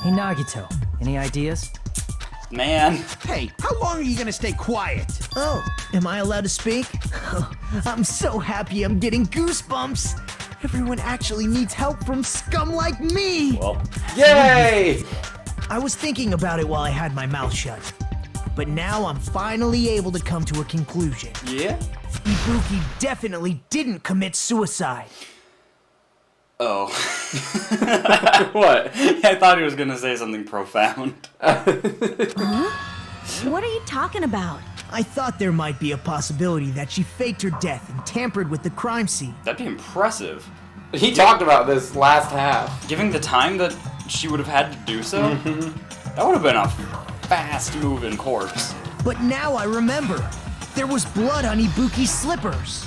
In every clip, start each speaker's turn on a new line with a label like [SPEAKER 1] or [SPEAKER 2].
[SPEAKER 1] Hey Nagito, any ideas?
[SPEAKER 2] Man.
[SPEAKER 3] Hey, how long are you gonna stay quiet?
[SPEAKER 4] Oh, am I allowed to speak? I'm so happy I'm getting goosebumps. Everyone actually needs help from scum like me.
[SPEAKER 2] Well,
[SPEAKER 5] Yay!
[SPEAKER 4] I was thinking about it while I had my mouth shut. But now I'm finally able to come to a conclusion.
[SPEAKER 2] yeah?
[SPEAKER 4] Ibuki definitely didn't commit suicide.
[SPEAKER 2] Oh.
[SPEAKER 5] What?
[SPEAKER 2] I thought he was gonna say something profound.
[SPEAKER 6] What are you talking about?
[SPEAKER 4] I thought there might be a possibility that she faked her death and tampered with the crime scene.
[SPEAKER 2] That'd be impressive.
[SPEAKER 5] He talked about this last half.
[SPEAKER 2] Given the time that she would have had to do so, that would have been a fast-moving corpse.
[SPEAKER 4] But now I remember, there was blood on Ibuki's slippers.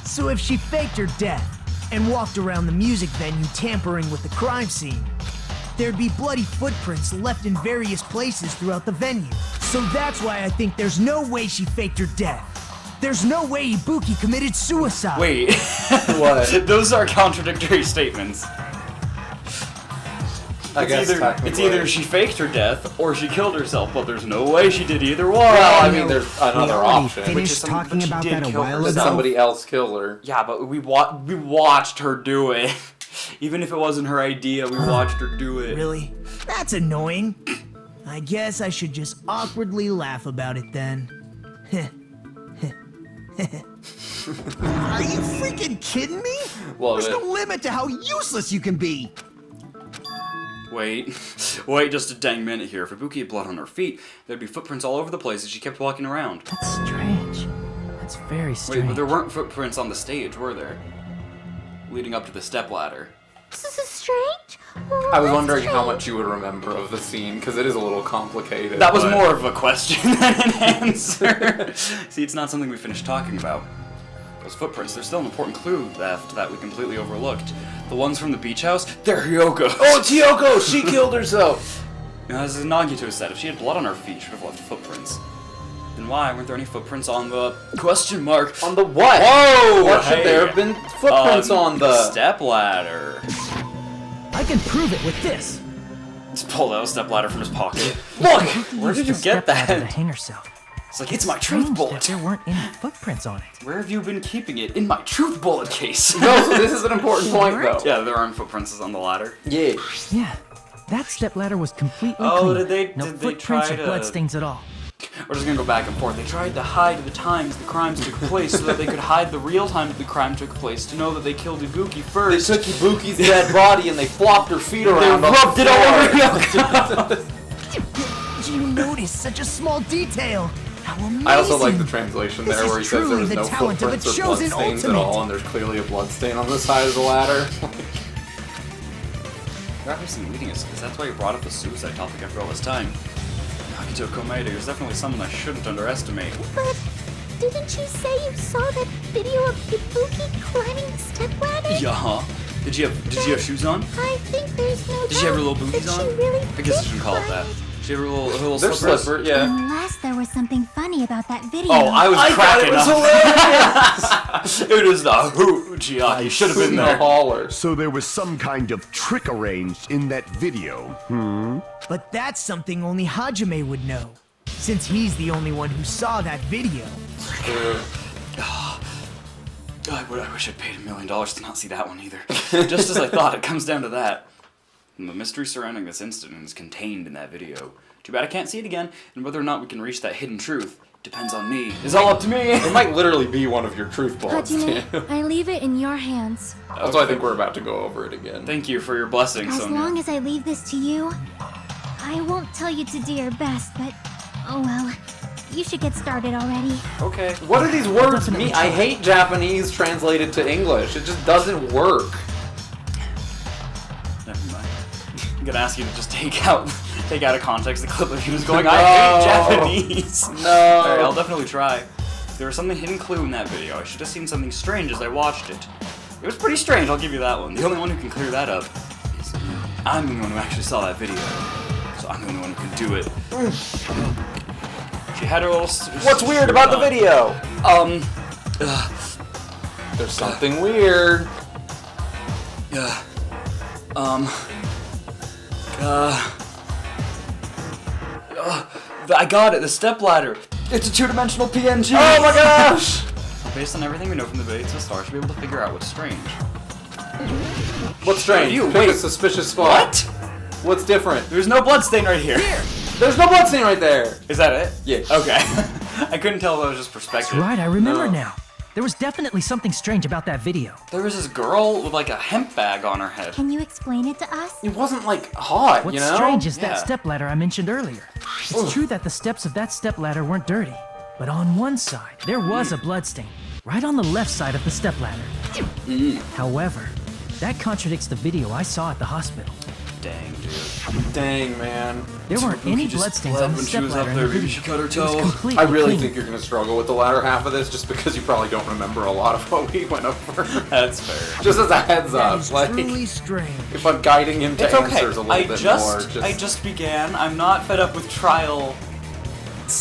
[SPEAKER 4] So if she faked her death and walked around the music venue tampering with the crime scene, there'd be bloody footprints left in various places throughout the venue. So that's why I think there's no way she faked her death. There's no way Ibuki committed suicide.
[SPEAKER 2] Wait.
[SPEAKER 5] What?
[SPEAKER 2] Those are contradictory statements. It's either she faked her death or she killed herself, but there's no way she did either one.
[SPEAKER 5] Well, I mean, there's
[SPEAKER 3] We
[SPEAKER 5] another
[SPEAKER 3] already
[SPEAKER 5] option.
[SPEAKER 3] finished
[SPEAKER 2] but
[SPEAKER 3] talking
[SPEAKER 2] she
[SPEAKER 3] about
[SPEAKER 2] did
[SPEAKER 3] that a
[SPEAKER 2] kill
[SPEAKER 3] while
[SPEAKER 5] Did
[SPEAKER 3] ago.
[SPEAKER 5] somebody else kill her?
[SPEAKER 2] Yeah, but we watched her do it. Even if it wasn't her idea, we watched her do it.
[SPEAKER 4] Really? That's annoying. I guess I should just awkwardly laugh about it then.
[SPEAKER 3] Are you freaking kidding me?
[SPEAKER 5] Well,
[SPEAKER 3] There's no limit to how useless you can be.
[SPEAKER 2] Wait just a dang minute here. If Ibuki had blood on her feet, there'd be footprints all over the place as she kept walking around.
[SPEAKER 1] That's strange. That's very
[SPEAKER 2] Wait,
[SPEAKER 1] strange.
[SPEAKER 2] but there weren't footprints on the stage, were there? Leading up to the stepladder.
[SPEAKER 6] This is strange?
[SPEAKER 5] I was wondering how much you would remember of the scene, because it is a little complicated.
[SPEAKER 2] That was
[SPEAKER 5] but-
[SPEAKER 2] more of a question than an answer. See, it's not something we finished talking about. Those footprints, there's still an important clue left that we completely overlooked. The ones from the beach house, they're Hyoko's.
[SPEAKER 5] Oh, it's Hiyoko! She killed herself!
[SPEAKER 2] Now, as Nagito said, if she had blood on her feet, she would have left footprints. Then why weren't there any footprints on the question mark?
[SPEAKER 5] On the what?
[SPEAKER 2] Whoa!
[SPEAKER 5] What should there have been footprints on the...
[SPEAKER 2] stepladder.
[SPEAKER 4] I can prove it with this.
[SPEAKER 2] He's pulled out a stepladder from his pocket. Look! Where did you
[SPEAKER 1] Used the
[SPEAKER 2] get
[SPEAKER 1] stepladder to
[SPEAKER 2] that?
[SPEAKER 1] hang herself.
[SPEAKER 2] It's like, it's my truth
[SPEAKER 1] Strange that
[SPEAKER 2] bullet.
[SPEAKER 1] there weren't any footprints on it.
[SPEAKER 2] Where have you been keeping it? In my truth bullet case.
[SPEAKER 5] No, so this is an important point, though.
[SPEAKER 2] Yeah, there aren't footprints on the ladder.
[SPEAKER 5] Yeah.
[SPEAKER 1] Yeah, that stepladder was completely
[SPEAKER 2] Oh,
[SPEAKER 1] clean.
[SPEAKER 2] did
[SPEAKER 1] no
[SPEAKER 2] they
[SPEAKER 1] footprints
[SPEAKER 2] try
[SPEAKER 1] or
[SPEAKER 2] to-
[SPEAKER 1] bloodstains at all.
[SPEAKER 2] We're just gonna go back and forth. They tried to hide the times the crimes took place so that they could hide the real time that the crime took place to know that they killed Ibuki
[SPEAKER 5] They
[SPEAKER 2] first.
[SPEAKER 5] took Ibuki's dead body and they flopped her feet
[SPEAKER 2] They
[SPEAKER 5] around.
[SPEAKER 2] rubbed it all over
[SPEAKER 4] Did you notice such a small detail? How amazing!
[SPEAKER 5] I also like the translation
[SPEAKER 4] This
[SPEAKER 5] there
[SPEAKER 4] is
[SPEAKER 5] where he says there
[SPEAKER 4] truly
[SPEAKER 5] was
[SPEAKER 4] the
[SPEAKER 5] no
[SPEAKER 4] talent of a
[SPEAKER 5] footprints or
[SPEAKER 4] chosen
[SPEAKER 5] bloodstains at
[SPEAKER 4] ultimate.
[SPEAKER 5] all, and there's clearly a bloodstain on the side of the ladder.
[SPEAKER 2] You're obviously leading us, because that's why you brought up the suicide topic after all this time. Nagito Komaeda is definitely someone I shouldn't underestimate.
[SPEAKER 6] But didn't you say you saw that video of Ibuki climbing the stepladder?
[SPEAKER 2] Yeah. Did she have shoes on?
[SPEAKER 6] I think there's no
[SPEAKER 2] Did she have her
[SPEAKER 6] doubt
[SPEAKER 2] little booties
[SPEAKER 6] that
[SPEAKER 2] on?
[SPEAKER 6] she really
[SPEAKER 2] I guess I
[SPEAKER 6] did
[SPEAKER 2] shouldn't call it that.
[SPEAKER 6] climb.
[SPEAKER 2] She had her little
[SPEAKER 5] Their
[SPEAKER 2] slippers.
[SPEAKER 5] slipper, yeah.
[SPEAKER 7] Unless there was something funny about that video.
[SPEAKER 2] Oh, I was cracking
[SPEAKER 5] thought
[SPEAKER 2] up. It was the hoot, Chiaki. Should have been
[SPEAKER 5] the
[SPEAKER 2] there.
[SPEAKER 5] hauler.
[SPEAKER 8] So there was some kind of trick arranged in that video.
[SPEAKER 4] But that's something only Hajime would know, since he's the only one who saw that video.
[SPEAKER 2] I wish I'd paid $1 million to not see that one either. Just as I thought, it comes down to that. And the mystery surrounding this incident is contained in that video. Too bad I can't see it again, and whether or not we can reach that hidden truth depends on me. It's all up to me!
[SPEAKER 5] It might literally be one of your truth bullets, too.
[SPEAKER 7] Hajime, I leave it in your hands.
[SPEAKER 5] That's why I think we're about to go over it again.
[SPEAKER 2] Thank you for your blessing,
[SPEAKER 7] As
[SPEAKER 2] Sonia.
[SPEAKER 7] long as I leave this to you, I won't tell you to do your best, but oh well. You should get started already.
[SPEAKER 2] Okay.
[SPEAKER 5] What do these words mean? I hate Japanese translated to English. It just doesn't work.
[SPEAKER 2] Never mind. I'm gonna ask you to just take out of context the clip of you just going, I hate Japanese.
[SPEAKER 5] No.
[SPEAKER 2] Alright, I'll definitely try. There was something hidden clue in that video. I should have seen something strange as I watched it. It was pretty strange, I'll give you that one. The only one who can clear that up is me. I'm the only one who actually saw that video. So I'm the only one who can do it. She had her little...
[SPEAKER 5] What's weird about the video?
[SPEAKER 2] uh,
[SPEAKER 5] There's something weird.
[SPEAKER 2] Yeah. I got it, the stepladder. It's a two-dimensional PNG.
[SPEAKER 5] Oh my gosh!
[SPEAKER 2] Based on everything we know from the video to Star, should be able to figure out what's strange.
[SPEAKER 5] What's strange?
[SPEAKER 2] You,
[SPEAKER 5] Pick
[SPEAKER 2] wait.
[SPEAKER 5] a suspicious spot.
[SPEAKER 2] What?
[SPEAKER 5] What's different?
[SPEAKER 2] There's no bloodstain right here.
[SPEAKER 5] There's no bloodstain right there.
[SPEAKER 2] Is that it?
[SPEAKER 5] Yeah.
[SPEAKER 2] Okay. I couldn't tell if that was just perspective.
[SPEAKER 1] That's right, I remember
[SPEAKER 5] No.
[SPEAKER 1] now. There was definitely something strange about that video.
[SPEAKER 2] There was this girl with like a hemp bag on her head.
[SPEAKER 7] Can you explain it to us?
[SPEAKER 5] It wasn't like hot,
[SPEAKER 1] What's
[SPEAKER 5] you know?
[SPEAKER 1] strange is
[SPEAKER 2] Yeah.
[SPEAKER 1] that stepladder I mentioned earlier. It's true that the steps of that stepladder weren't dirty, but on one side, there was a bloodstain, right on the left side of the stepladder. However, that contradicts the video I saw at the hospital.
[SPEAKER 2] Dang, dude.
[SPEAKER 5] Dang, man.
[SPEAKER 1] There weren't any bloodstains on the stepladder in the video.
[SPEAKER 2] She cut her
[SPEAKER 1] It was
[SPEAKER 2] toe.
[SPEAKER 1] completely
[SPEAKER 5] I really
[SPEAKER 1] clean.
[SPEAKER 5] think you're gonna struggle with the latter half of this just because you probably don't remember a lot of what we went over.
[SPEAKER 2] That's fair.
[SPEAKER 5] Just as a heads
[SPEAKER 4] That
[SPEAKER 5] up,
[SPEAKER 4] is
[SPEAKER 5] like
[SPEAKER 4] truly strange.
[SPEAKER 5] if I'm guiding him to
[SPEAKER 2] It's okay.
[SPEAKER 5] answers a little bit more,
[SPEAKER 2] I just began. I'm not fed up with trial.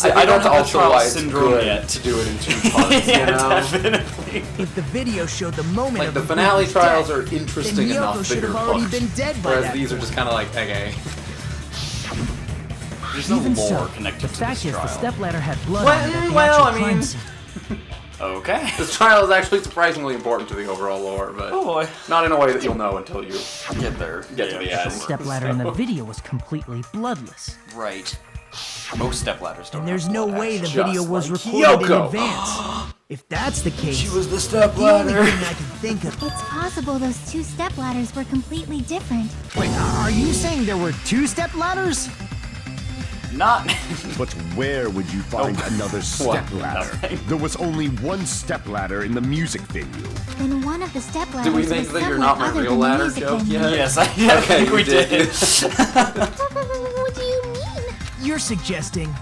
[SPEAKER 5] I don't
[SPEAKER 2] have the
[SPEAKER 5] also
[SPEAKER 2] trial
[SPEAKER 5] why it's
[SPEAKER 2] syndrome
[SPEAKER 5] good
[SPEAKER 2] yet.
[SPEAKER 5] to do it in 2 parts,
[SPEAKER 2] Yeah,
[SPEAKER 5] you know?
[SPEAKER 2] definitely.
[SPEAKER 4] If the video showed the moment
[SPEAKER 5] Like
[SPEAKER 4] of
[SPEAKER 5] the finale
[SPEAKER 4] Ibuki's
[SPEAKER 5] trials
[SPEAKER 4] death,
[SPEAKER 5] are interesting
[SPEAKER 4] then
[SPEAKER 5] enough,
[SPEAKER 4] Yoko should
[SPEAKER 5] bigger
[SPEAKER 4] have already
[SPEAKER 5] parts.
[SPEAKER 4] been dead by
[SPEAKER 5] Whereas
[SPEAKER 4] that
[SPEAKER 5] these are
[SPEAKER 4] point.
[SPEAKER 5] just kind of like, okay.
[SPEAKER 2] There's no
[SPEAKER 1] Even
[SPEAKER 2] lore
[SPEAKER 1] so,
[SPEAKER 2] connected
[SPEAKER 1] the
[SPEAKER 2] to
[SPEAKER 1] fact
[SPEAKER 2] this
[SPEAKER 1] is the
[SPEAKER 2] trial.
[SPEAKER 1] stepladder had blood
[SPEAKER 5] Well,
[SPEAKER 1] on it at the
[SPEAKER 5] well,
[SPEAKER 1] actual
[SPEAKER 5] I
[SPEAKER 1] crime
[SPEAKER 5] mean-
[SPEAKER 1] scene.
[SPEAKER 2] Okay.
[SPEAKER 5] This trial is actually surprisingly important to the overall lore, but
[SPEAKER 2] Oh boy.
[SPEAKER 5] not in a way that you'll know until you
[SPEAKER 2] Get there.
[SPEAKER 5] get to the
[SPEAKER 2] Yeah,
[SPEAKER 5] end.
[SPEAKER 1] The stepladder in the video was completely bloodless.
[SPEAKER 2] Right. Most stepladders don't.
[SPEAKER 4] And there's
[SPEAKER 2] have
[SPEAKER 4] no
[SPEAKER 2] blood,
[SPEAKER 4] way the
[SPEAKER 2] actually.
[SPEAKER 4] video
[SPEAKER 5] Just
[SPEAKER 4] was
[SPEAKER 5] like
[SPEAKER 4] recorded
[SPEAKER 5] Yoko.
[SPEAKER 4] in advance. If that's the case,
[SPEAKER 2] She was the
[SPEAKER 4] the only
[SPEAKER 2] stepladder.
[SPEAKER 4] thing I can think of.
[SPEAKER 7] It's possible those two stepladders were completely different.
[SPEAKER 4] Wait, are you saying there were 2 stepladders?
[SPEAKER 2] Not.
[SPEAKER 8] But where would you find another stepladder?
[SPEAKER 2] Nothing.
[SPEAKER 8] There was only one stepladder in the music venue.
[SPEAKER 7] Then one of the stepladders
[SPEAKER 5] Do we
[SPEAKER 7] was
[SPEAKER 5] think that you're
[SPEAKER 7] somewhat
[SPEAKER 5] not my
[SPEAKER 7] other
[SPEAKER 5] real
[SPEAKER 7] than the
[SPEAKER 5] ladder
[SPEAKER 7] music
[SPEAKER 5] joke
[SPEAKER 7] venue.
[SPEAKER 5] yet?
[SPEAKER 2] Yes, I
[SPEAKER 5] Okay,
[SPEAKER 2] think we
[SPEAKER 5] you did.
[SPEAKER 2] did.
[SPEAKER 6] What do you mean?
[SPEAKER 4] You're suggesting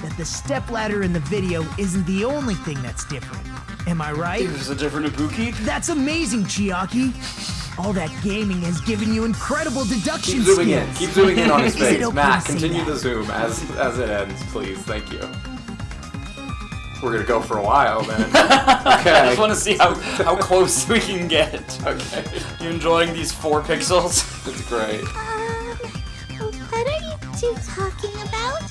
[SPEAKER 4] that the stepladder in the video isn't the only thing that's different. Am I right?
[SPEAKER 2] There's a different Ibuki.
[SPEAKER 4] That's amazing, Chiaki. All that gaming has given you incredible deduction
[SPEAKER 5] Keep zooming in.
[SPEAKER 4] skills.
[SPEAKER 5] Keep zooming in on his
[SPEAKER 4] Is it
[SPEAKER 5] face.
[SPEAKER 4] okay
[SPEAKER 5] Matt,
[SPEAKER 4] to say
[SPEAKER 5] continue
[SPEAKER 4] that?
[SPEAKER 5] the zoom as it ends, please. Thank you. We're gonna go for a while then.
[SPEAKER 2] I
[SPEAKER 5] Okay.
[SPEAKER 2] just want to see how close we can get.
[SPEAKER 5] Okay.
[SPEAKER 2] You enjoying these 4 pixels?
[SPEAKER 5] It's great.
[SPEAKER 6] What are you two talking about?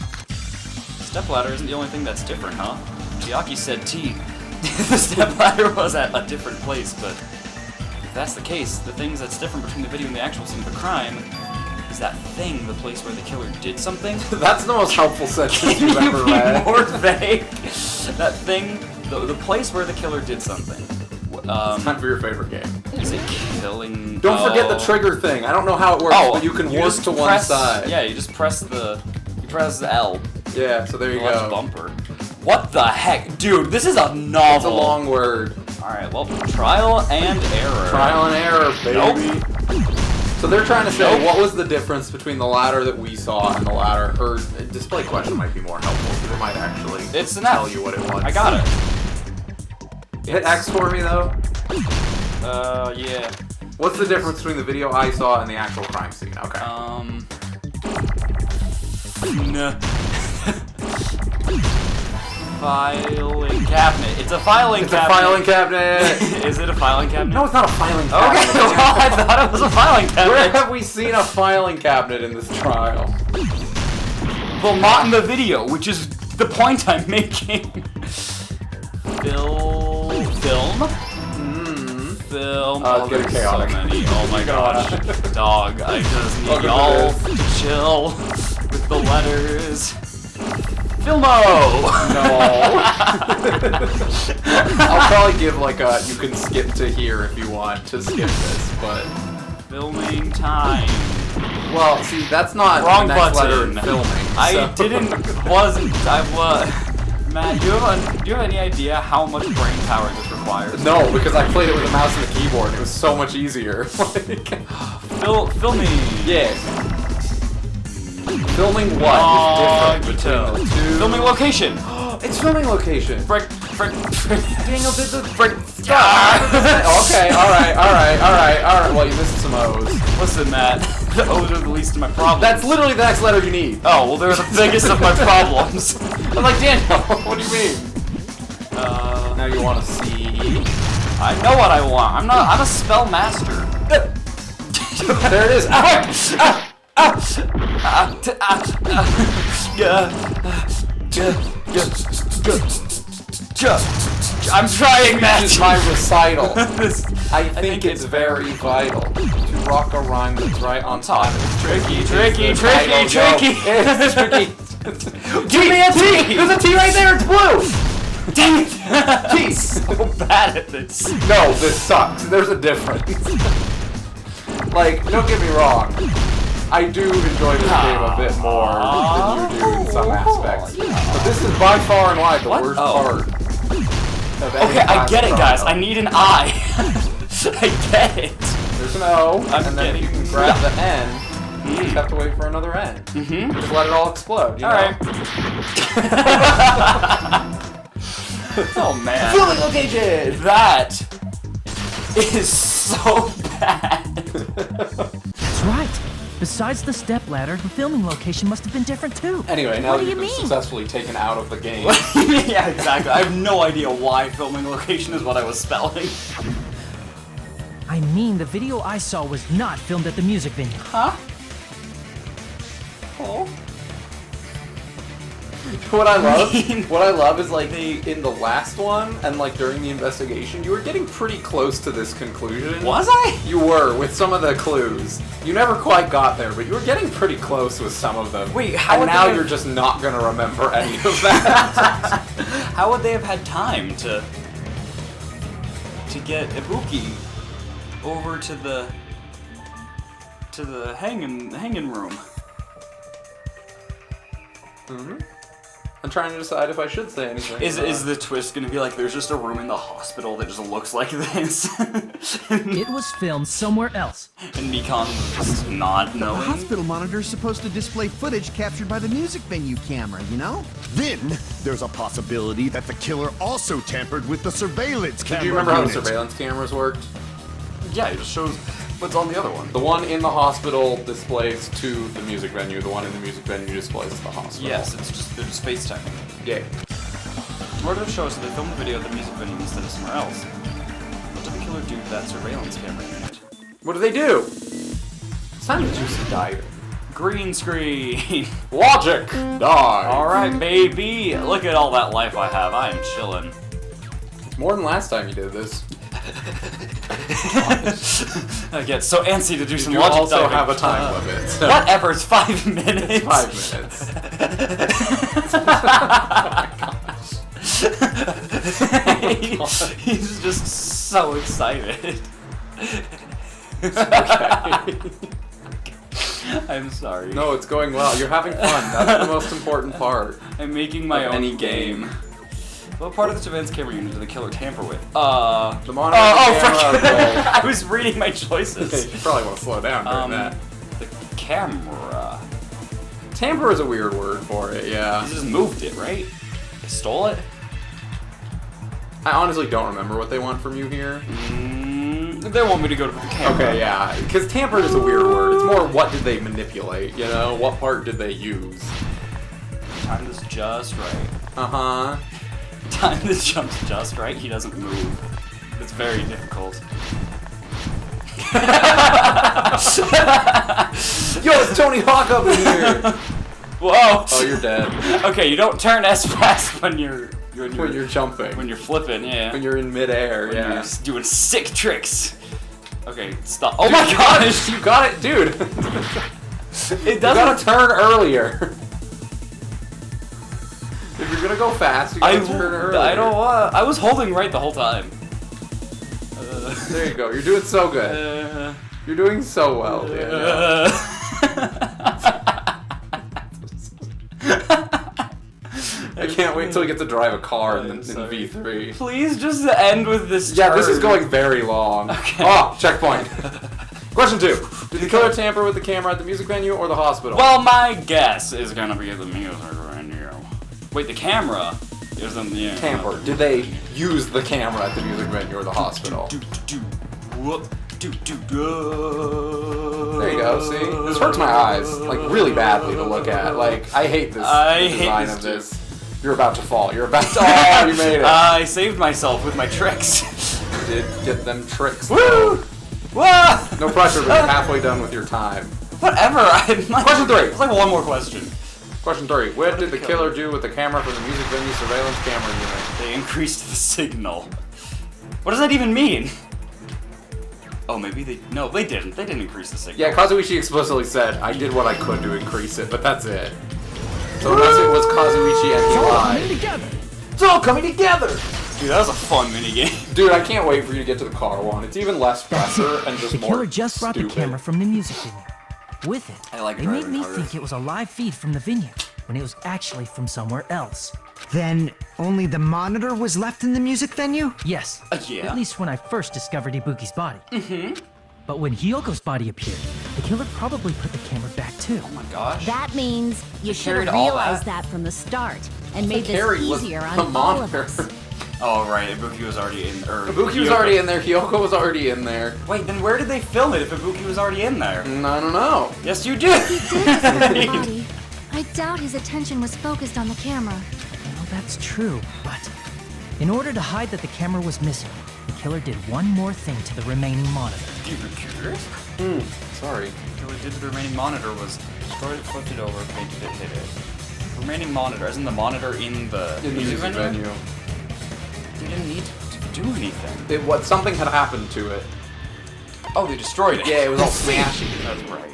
[SPEAKER 2] Stepladder isn't the only thing that's different, huh? Chiaki said T. The stepladder was at a different place, but if that's the case, the things that's different between the video and the actual scene of the crime is that thing, the place where the killer did something.
[SPEAKER 5] That's the most helpful sentence you've
[SPEAKER 2] Can you
[SPEAKER 5] ever
[SPEAKER 2] be
[SPEAKER 5] read.
[SPEAKER 2] more vague? That thing, the place where the killer did something.
[SPEAKER 5] Time for your favorite game.
[SPEAKER 2] Is it killing?
[SPEAKER 5] Don't forget the trigger thing. I don't know how it works, but you can work
[SPEAKER 2] just
[SPEAKER 5] to one
[SPEAKER 2] press-
[SPEAKER 5] side.
[SPEAKER 2] Yeah, you press L.
[SPEAKER 5] Yeah, so there you
[SPEAKER 2] The left
[SPEAKER 5] go.
[SPEAKER 2] bumper. What the heck? Dude, this is a novel.
[SPEAKER 5] It's a long word.
[SPEAKER 2] Alright, well, trial and error.
[SPEAKER 5] Trial and error, baby.
[SPEAKER 2] Nope.
[SPEAKER 5] So they're trying to say,
[SPEAKER 2] Nope.
[SPEAKER 5] what was the difference between the ladder that we saw and the ladder, or display question might be more helpful, because it might actually
[SPEAKER 2] It's an
[SPEAKER 5] tell
[SPEAKER 2] F.
[SPEAKER 5] you what it was.
[SPEAKER 2] I got it.
[SPEAKER 5] Hit X for me, though.
[SPEAKER 2] Yeah.
[SPEAKER 5] What's the difference between the video I saw and the actual crime scene? Okay.
[SPEAKER 2] No. Filing cabinet. It's a filing
[SPEAKER 5] It's a
[SPEAKER 2] cabinet.
[SPEAKER 5] filing cabinet!
[SPEAKER 2] Is it a filing cabinet?
[SPEAKER 5] No, it's not a filing
[SPEAKER 2] Okay,
[SPEAKER 5] cabinet.
[SPEAKER 2] well, I thought it was a filing
[SPEAKER 5] Where
[SPEAKER 2] cabinet.
[SPEAKER 5] have we seen a filing cabinet in this trial?
[SPEAKER 2] Well, not in the video, which is the point I'm making. Film. Film.
[SPEAKER 5] It's getting
[SPEAKER 2] there's
[SPEAKER 5] chaotic.
[SPEAKER 2] So many. Oh my gosh. Dog, I just need
[SPEAKER 5] Welcome to
[SPEAKER 2] y'all
[SPEAKER 5] this.
[SPEAKER 2] to chill with the letters. Filmo!
[SPEAKER 5] No. I'll probably give like a, you can skip to here if you want to skip this, but...
[SPEAKER 2] Filming time.
[SPEAKER 5] Well, see, that's not
[SPEAKER 2] Wrong
[SPEAKER 5] the next letter
[SPEAKER 2] button.
[SPEAKER 5] in filming.
[SPEAKER 2] I
[SPEAKER 5] so-
[SPEAKER 2] wasn't. Matt, do you have any idea how much brain power this requires?
[SPEAKER 5] No, because I played it with a mouse and a keyboard. It was so much easier. Like,
[SPEAKER 2] Filming.
[SPEAKER 5] yeah. Filming what is different between the two?
[SPEAKER 2] Filming location.
[SPEAKER 5] It's filming location.
[SPEAKER 2] Frick.
[SPEAKER 5] Daniel did the frick. Okay, alright. Well, you missed some O's.
[SPEAKER 2] Listen, Matt. The O's are the least of my problems.
[SPEAKER 5] That's literally the next letter you need.
[SPEAKER 2] Oh, well, they're the biggest of my problems.
[SPEAKER 5] I'm like, Daniel, what do you mean? Now you want to see.
[SPEAKER 2] I know what I want. I'm a spell master.
[SPEAKER 5] There it is.
[SPEAKER 2] I'm trying that.
[SPEAKER 5] This is my recital. I think it's very vital to rock a rhyme that's right on top.
[SPEAKER 2] Tricky.
[SPEAKER 5] It's tricky.
[SPEAKER 2] Give me a T!
[SPEAKER 5] There's a T right there. It's blue.
[SPEAKER 2] Dang it! T! So bad at this.
[SPEAKER 5] No, this sucks. There's a difference. Like, don't get me wrong. I do enjoy this game a bit more than you do in some aspects. But this is by far and wide the worst part.
[SPEAKER 2] Okay, I get it, guys. I need an I. I get it.
[SPEAKER 5] There's an O,
[SPEAKER 2] I'm
[SPEAKER 5] and then
[SPEAKER 2] getting
[SPEAKER 5] you can grab the N. You just have to wait for another N. Just let it all explode, you know?
[SPEAKER 2] Alright. Oh, man.
[SPEAKER 5] Filling location!
[SPEAKER 2] That is so bad.
[SPEAKER 1] That's right. Besides the stepladder, the filming location must have been different too.
[SPEAKER 5] Anyway, now
[SPEAKER 7] What
[SPEAKER 5] that
[SPEAKER 7] do
[SPEAKER 5] you've
[SPEAKER 7] you
[SPEAKER 5] been
[SPEAKER 7] mean?
[SPEAKER 5] successfully taken out of the game.
[SPEAKER 2] Yeah, exactly. I have no idea why filming location is what I was spelling.
[SPEAKER 1] I mean, the video I saw was not filmed at the music venue.
[SPEAKER 2] Huh? Oh.
[SPEAKER 5] What I love is like in the last one and like during the investigation, you were getting pretty close to this conclusion.
[SPEAKER 2] Was I?
[SPEAKER 5] You were with some of the clues. You never quite got there, but you were getting pretty close with some of them.
[SPEAKER 2] Wait, how
[SPEAKER 5] and
[SPEAKER 2] would
[SPEAKER 5] now
[SPEAKER 2] they
[SPEAKER 5] you're
[SPEAKER 2] have-
[SPEAKER 5] just not gonna remember any of that.
[SPEAKER 2] How would they have had time to get Ibuki over to the hanging room?
[SPEAKER 5] I'm trying to decide if I should say anything.
[SPEAKER 2] Is the twist gonna be like there's just a room in the hospital that just looks like this?
[SPEAKER 1] It was filmed somewhere else.
[SPEAKER 2] And Nikon just not
[SPEAKER 3] The
[SPEAKER 2] knowing?
[SPEAKER 3] hospital monitor's supposed to display footage captured by the music venue camera, you know?
[SPEAKER 8] Then there's a possibility that the killer also tampered with the surveillance camera.
[SPEAKER 5] Do you remember how the
[SPEAKER 8] unit.
[SPEAKER 5] surveillance cameras worked?
[SPEAKER 2] Yeah, it just shows what's on the other one.
[SPEAKER 5] The one in the hospital displays to the music venue. The one in the music venue displays to the hospital.
[SPEAKER 2] Yes, they're just FaceTiming.
[SPEAKER 5] Yeah.
[SPEAKER 2] Or did it show us that they filmed the video at the music venue instead of somewhere else? What did the killer do with that surveillance camera unit?
[SPEAKER 5] What do they do? It's time to do some diving.
[SPEAKER 2] Green screen!
[SPEAKER 5] Logic! Die!
[SPEAKER 2] Alright, baby! Look at all that life I have. I am chilling.
[SPEAKER 5] More than last time you did this.
[SPEAKER 2] I get so antsy to do some
[SPEAKER 5] You
[SPEAKER 2] logic
[SPEAKER 5] also
[SPEAKER 2] diving.
[SPEAKER 5] have a time limit. So
[SPEAKER 2] Whatever, it's 5 minutes.
[SPEAKER 5] 5 minutes.
[SPEAKER 2] He's just so excited. I'm sorry.
[SPEAKER 5] No, it's going well. You're having fun. That's the most important part.
[SPEAKER 2] I'm making my
[SPEAKER 5] Of
[SPEAKER 2] own
[SPEAKER 5] any
[SPEAKER 2] game.
[SPEAKER 5] game.
[SPEAKER 2] What part of the surveillance camera unit did the killer tamper with?
[SPEAKER 5] The monitor
[SPEAKER 2] fuck.
[SPEAKER 5] camera.
[SPEAKER 2] I was reading my
[SPEAKER 5] Okay,
[SPEAKER 2] choices.
[SPEAKER 5] you probably want to slow down during that.
[SPEAKER 2] The camera.
[SPEAKER 5] Tamper is a weird word for it, yeah.
[SPEAKER 2] He just moved it, right? He stole it?
[SPEAKER 5] I honestly don't remember what they want from you here.
[SPEAKER 2] They want me to go to the camera.
[SPEAKER 5] Okay, yeah, because tampered is a weird word. It's more what did they manipulate, you know? What part did they use?
[SPEAKER 2] Time is just right.
[SPEAKER 5] Uh-huh.
[SPEAKER 2] Time this jump's just right. He doesn't move. It's very difficult.
[SPEAKER 5] Yo, it's Tony Hawk up in here!
[SPEAKER 2] Whoa!
[SPEAKER 5] Oh, you're dead.
[SPEAKER 2] Okay, you don't turn S fast when you're
[SPEAKER 5] When you're jumping.
[SPEAKER 2] when you're flipping. Yeah.
[SPEAKER 5] When you're in midair,
[SPEAKER 2] When
[SPEAKER 5] yeah.
[SPEAKER 2] you're just doing sick tricks. Okay, stop. Oh
[SPEAKER 5] Dude,
[SPEAKER 2] my
[SPEAKER 5] you
[SPEAKER 2] gosh!
[SPEAKER 5] You got it, dude!
[SPEAKER 2] It
[SPEAKER 5] You gotta
[SPEAKER 2] doesn't.
[SPEAKER 5] turn earlier. If you're gonna go fast, you gotta turn earlier.
[SPEAKER 2] I don't want. I was holding right the whole time.
[SPEAKER 5] There you go. You're doing so good. You're doing so well, Daniel. I can't wait until we get to drive a car in V3.
[SPEAKER 2] Please just end with this.
[SPEAKER 5] Yeah, this is
[SPEAKER 2] turn.
[SPEAKER 5] going very long.
[SPEAKER 2] Okay.
[SPEAKER 5] Oh, checkpoint. Question 2. Did the killer tamper with the camera at the music venue or the hospital?
[SPEAKER 2] Well, my guess is gonna be the music venue. Wait, the camera is in the
[SPEAKER 5] tamper. Did they use the camera at the music venue or the hospital? There you go, see? This hurts my eyes, like, really badly to look at. Like, I hate this design
[SPEAKER 2] this
[SPEAKER 5] of
[SPEAKER 2] too.
[SPEAKER 5] this. You're about to fall. You're about to... Oh, you made it.
[SPEAKER 2] I saved myself with my tricks.
[SPEAKER 5] You did get them tricks.
[SPEAKER 2] Woo! Whoa!
[SPEAKER 5] No pressure, but you're halfway done with your time.
[SPEAKER 2] Whatever. I'm not...
[SPEAKER 5] Question 3.
[SPEAKER 2] It's like one more question.
[SPEAKER 5] Question 3. What did the killer do with the camera from the music venue surveillance camera unit?
[SPEAKER 2] They increased the signal. What does that even mean? Oh, maybe they... No, they didn't. They didn't increase the signal.
[SPEAKER 5] Yeah, Kazuichi explicitly said, I did what I could to increase it, but that's it. So unless it was Kazuichi and he lied. It's all coming together!
[SPEAKER 2] Dude, that was a fun minigame.
[SPEAKER 5] Dude, I can't wait for you to get to the car one. It's even less pressure and just
[SPEAKER 1] The
[SPEAKER 5] more
[SPEAKER 1] killer just brought
[SPEAKER 5] stupid.
[SPEAKER 1] the camera from the music venue. With it,
[SPEAKER 2] I like
[SPEAKER 1] they made
[SPEAKER 2] driving
[SPEAKER 1] me
[SPEAKER 2] cars.
[SPEAKER 1] think it was a live feed from the venue, when it was actually from somewhere else.
[SPEAKER 4] Then only the monitor was left in the music venue?
[SPEAKER 1] Yes,
[SPEAKER 2] Yeah.
[SPEAKER 1] at least when I first discovered Ibuki's body. But when Hyoko's body appeared, the killer probably put the camera back too.
[SPEAKER 2] Oh my gosh.
[SPEAKER 6] That means you should
[SPEAKER 2] carried
[SPEAKER 6] have
[SPEAKER 2] all
[SPEAKER 6] realized
[SPEAKER 2] that?
[SPEAKER 6] that from the start and made this
[SPEAKER 5] Carrie was
[SPEAKER 6] easier
[SPEAKER 5] the
[SPEAKER 6] on all of
[SPEAKER 5] monitor.
[SPEAKER 6] us.
[SPEAKER 2] Oh, right. Ibuki was already in...
[SPEAKER 5] Ibuki was already in there, Hyoko was already in there.
[SPEAKER 2] Wait, then where did they film it if Ibuki was already in there?
[SPEAKER 5] I don't know.
[SPEAKER 2] Yes, you did!
[SPEAKER 7] He did discover the body. I doubt his attention was focused on the camera.
[SPEAKER 1] Well, that's true, but in order to hide that the camera was missing, the killer did one more thing to the remaining monitor.
[SPEAKER 2] Do you curious?
[SPEAKER 5] Sorry.
[SPEAKER 2] What he did to the remaining monitor was destroyed it, flipped it over, painted it, hit it. The remaining monitor, as in the monitor in the music venue? They didn't need to do anything.
[SPEAKER 5] Something had happened to it.
[SPEAKER 2] Oh, they destroyed it.
[SPEAKER 5] Yeah, it was all smashy.
[SPEAKER 2] That's right.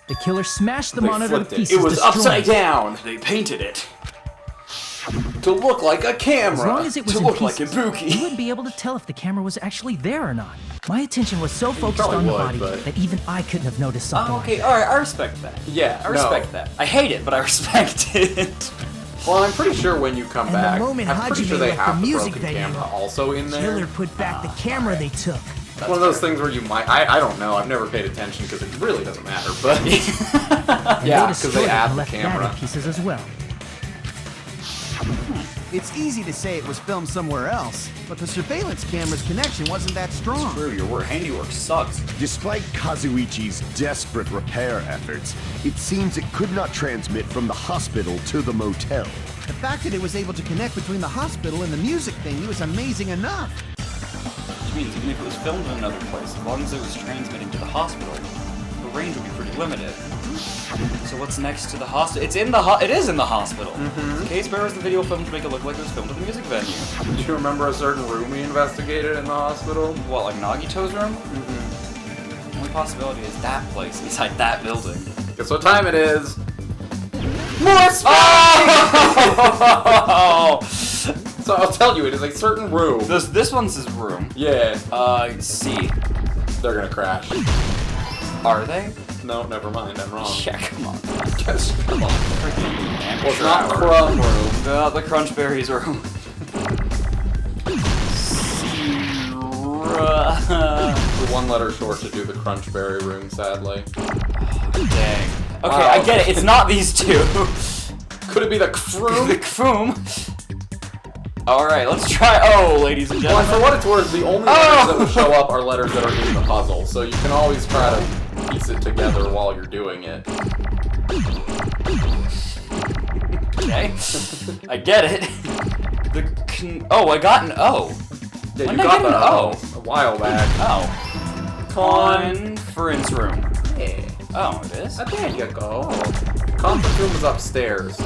[SPEAKER 1] The killer smashed the
[SPEAKER 5] They
[SPEAKER 1] monitor to
[SPEAKER 5] flipped it.
[SPEAKER 1] pieces.
[SPEAKER 5] It was
[SPEAKER 1] destroying
[SPEAKER 5] upside down
[SPEAKER 2] They painted it
[SPEAKER 5] to look like a camera.
[SPEAKER 1] As long as it was
[SPEAKER 2] to
[SPEAKER 1] in
[SPEAKER 2] look like
[SPEAKER 1] pieces,
[SPEAKER 2] Ibuki.
[SPEAKER 1] you wouldn't be able to tell if the camera was actually there or not. My attention was so focused
[SPEAKER 5] probably
[SPEAKER 1] on the
[SPEAKER 5] would,
[SPEAKER 1] body
[SPEAKER 5] but-
[SPEAKER 1] that even I couldn't have noticed something.
[SPEAKER 2] Oh, okay, alright, I respect that.
[SPEAKER 5] Yeah,
[SPEAKER 2] I respect that. I hate it, but I respect it.
[SPEAKER 5] Well, I'm pretty sure when you come
[SPEAKER 4] And the
[SPEAKER 5] back,
[SPEAKER 4] moment
[SPEAKER 5] I'm pretty
[SPEAKER 4] Hajime
[SPEAKER 5] sure they
[SPEAKER 4] left the
[SPEAKER 5] have the
[SPEAKER 4] music
[SPEAKER 5] broken
[SPEAKER 4] venue,
[SPEAKER 5] camera also in
[SPEAKER 4] The
[SPEAKER 5] there.
[SPEAKER 4] killer put back the camera they took.
[SPEAKER 5] It's one of those things where you might, I don't know, I've never paid attention because it really doesn't matter, but
[SPEAKER 1] And
[SPEAKER 5] yeah,
[SPEAKER 1] they
[SPEAKER 5] because
[SPEAKER 1] destroyed
[SPEAKER 5] they
[SPEAKER 1] it
[SPEAKER 5] add
[SPEAKER 1] and
[SPEAKER 5] the
[SPEAKER 1] left that
[SPEAKER 5] camera.
[SPEAKER 1] in pieces as well.
[SPEAKER 3] It's easy to say it was filmed somewhere else, but the surveillance camera's connection wasn't that strong.
[SPEAKER 2] Screw your work. Handiwork sucks.
[SPEAKER 8] Despite Kazuichi's desperate repair efforts, it seems it could not transmit from the hospital to the motel.
[SPEAKER 3] The fact that it was able to connect between the hospital and the music venue is amazing enough.
[SPEAKER 2] Which means even if it was filmed in another place, as long as it was transmitting to the hospital, the range would be pretty limited. So what's next to the hospital? It is in the hospital. Case bears the video filmed to make it look like it was filmed at the music venue.
[SPEAKER 5] Do you remember a certain room we investigated in the hospital?
[SPEAKER 2] What, like Nagito's room? The only possibility is that place inside that building.
[SPEAKER 5] Guess what time it is?
[SPEAKER 2] More Oh!
[SPEAKER 5] So I'll tell you, it is a certain room.
[SPEAKER 2] This one's his room.
[SPEAKER 5] Yeah,
[SPEAKER 2] C.
[SPEAKER 5] they're gonna crash.
[SPEAKER 2] Are they?
[SPEAKER 5] No, never mind, I'm wrong.
[SPEAKER 2] Yeah, come on.
[SPEAKER 5] Just, come on.
[SPEAKER 2] Freaking
[SPEAKER 5] Well, it's not Crumb Room.
[SPEAKER 2] The Crunchberries room.
[SPEAKER 5] We're one letter short to do the Crunchberry room, sadly.
[SPEAKER 2] Dang. Okay,
[SPEAKER 5] Wow.
[SPEAKER 2] I get it. It's not these two.
[SPEAKER 5] Could it be the Kroom?
[SPEAKER 2] The Kfoom. Alright, let's try. Oh, ladies and
[SPEAKER 5] Well,
[SPEAKER 2] gentlemen.
[SPEAKER 5] for what it's worth, the only letters that will show up are letters that are in the puzzle, so you can always try to piece it together while you're doing it.
[SPEAKER 2] Okay. I get it. Oh, I got an O.
[SPEAKER 5] Yeah,
[SPEAKER 2] When
[SPEAKER 5] you
[SPEAKER 2] did I
[SPEAKER 5] got
[SPEAKER 2] get an
[SPEAKER 5] the
[SPEAKER 2] O?
[SPEAKER 5] a while back.
[SPEAKER 2] Oh. Conference room.
[SPEAKER 5] Yeah.
[SPEAKER 2] Oh, it is?
[SPEAKER 5] There you go. Conference room was upstairs.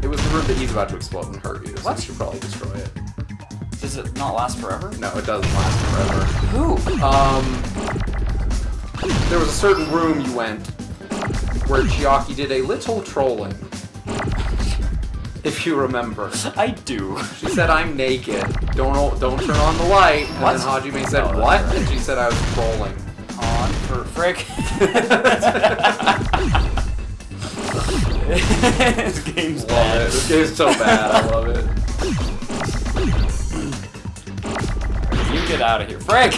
[SPEAKER 5] It was the room that he's about to explode and hurt you, so
[SPEAKER 2] What?
[SPEAKER 5] you should probably destroy it.
[SPEAKER 2] Does it not last forever?
[SPEAKER 5] No, it doesn't last forever.
[SPEAKER 2] Who?
[SPEAKER 5] There was a certain room you went where Chiaki did a little trolling. If you remember.
[SPEAKER 2] I do.
[SPEAKER 5] She said, I'm naked. Don't turn on the light. And
[SPEAKER 2] What?
[SPEAKER 5] then Hajime said,
[SPEAKER 2] Oh, that's
[SPEAKER 5] what?
[SPEAKER 2] right.
[SPEAKER 5] And she said I was trolling.
[SPEAKER 2] On for frick. This game's
[SPEAKER 5] Love
[SPEAKER 2] bad.
[SPEAKER 5] it. This game's so bad. I love it.
[SPEAKER 2] You get out of here. Frick!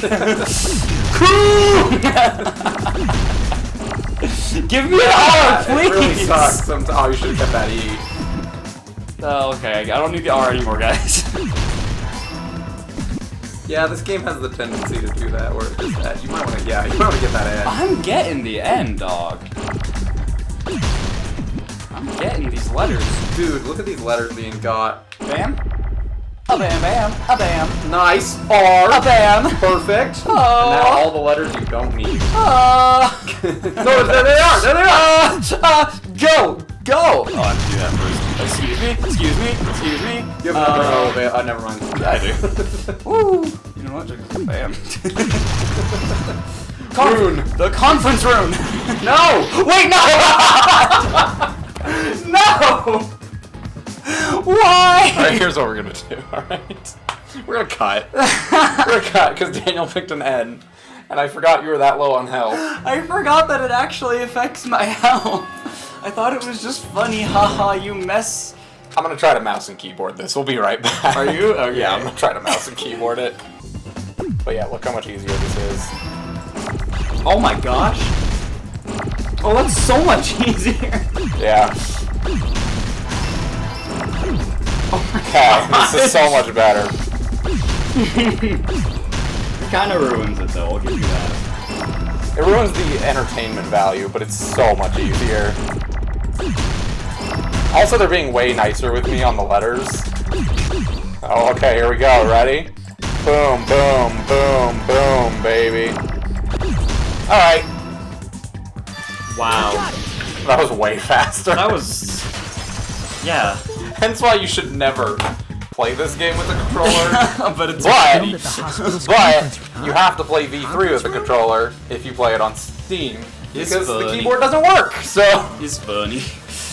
[SPEAKER 2] Give me an R,
[SPEAKER 5] It really
[SPEAKER 2] please!
[SPEAKER 5] sucks. Oh, you should have kept that E.
[SPEAKER 2] Oh, okay. I don't need the R anymore, guys.
[SPEAKER 5] Yeah, this game has the tendency to do that, where it just that. You might want to, yeah, you might want to get that N.
[SPEAKER 2] I'm getting the N, dog. I'm getting these letters.
[SPEAKER 5] Dude, look at these letters being got.
[SPEAKER 2] Bam? A bam bam. A bam.
[SPEAKER 5] Nice. R.
[SPEAKER 2] A bam.
[SPEAKER 5] Perfect.
[SPEAKER 2] Oh.
[SPEAKER 5] And now all the letters you don't need.
[SPEAKER 2] No,
[SPEAKER 5] there they are. There they are.
[SPEAKER 2] Go. Go. Oh, I have to do that first. Excuse me.
[SPEAKER 5] You have another O. Never mind.
[SPEAKER 2] Yeah, I do. Woo. You know what? Just bam.
[SPEAKER 5] Rune.
[SPEAKER 2] The conference room.
[SPEAKER 5] No.
[SPEAKER 2] Wait, no. No. Why?
[SPEAKER 5] Alright, here's what we're gonna do, alright? We're gonna cut. We're gonna cut, because Daniel picked an N, and I forgot you were that low on health.
[SPEAKER 2] I forgot that it actually affects my health. I thought it was just funny, haha, you mess.
[SPEAKER 5] I'm gonna try to mouse and keyboard this. We'll be right back.
[SPEAKER 2] Are you? Okay.
[SPEAKER 5] Yeah, I'm gonna try to mouse and keyboard it. But yeah, look how much easier this is.
[SPEAKER 2] Oh my gosh. Oh, that's so much easier.
[SPEAKER 5] Yeah. Okay, this is so much better.
[SPEAKER 2] It kind of ruins it though, I'll give you that.
[SPEAKER 5] It ruins the entertainment value, but it's so much easier. Also, they're being way nicer with me on the letters. Oh, okay, here we go. Ready? Boom, boom, boom, boom, baby. Alright.
[SPEAKER 2] Wow.
[SPEAKER 5] That was way faster.
[SPEAKER 2] That was... Yeah.
[SPEAKER 5] Hence why you should never play this game with a controller.
[SPEAKER 2] But it's
[SPEAKER 5] But,
[SPEAKER 1] Filmed at the hospital's
[SPEAKER 5] but
[SPEAKER 1] conference room.
[SPEAKER 5] you have to play V3 with a controller if you play it on Steam.
[SPEAKER 2] It's
[SPEAKER 5] Because the
[SPEAKER 2] funny.
[SPEAKER 5] keyboard doesn't work, so...
[SPEAKER 2] It's funny.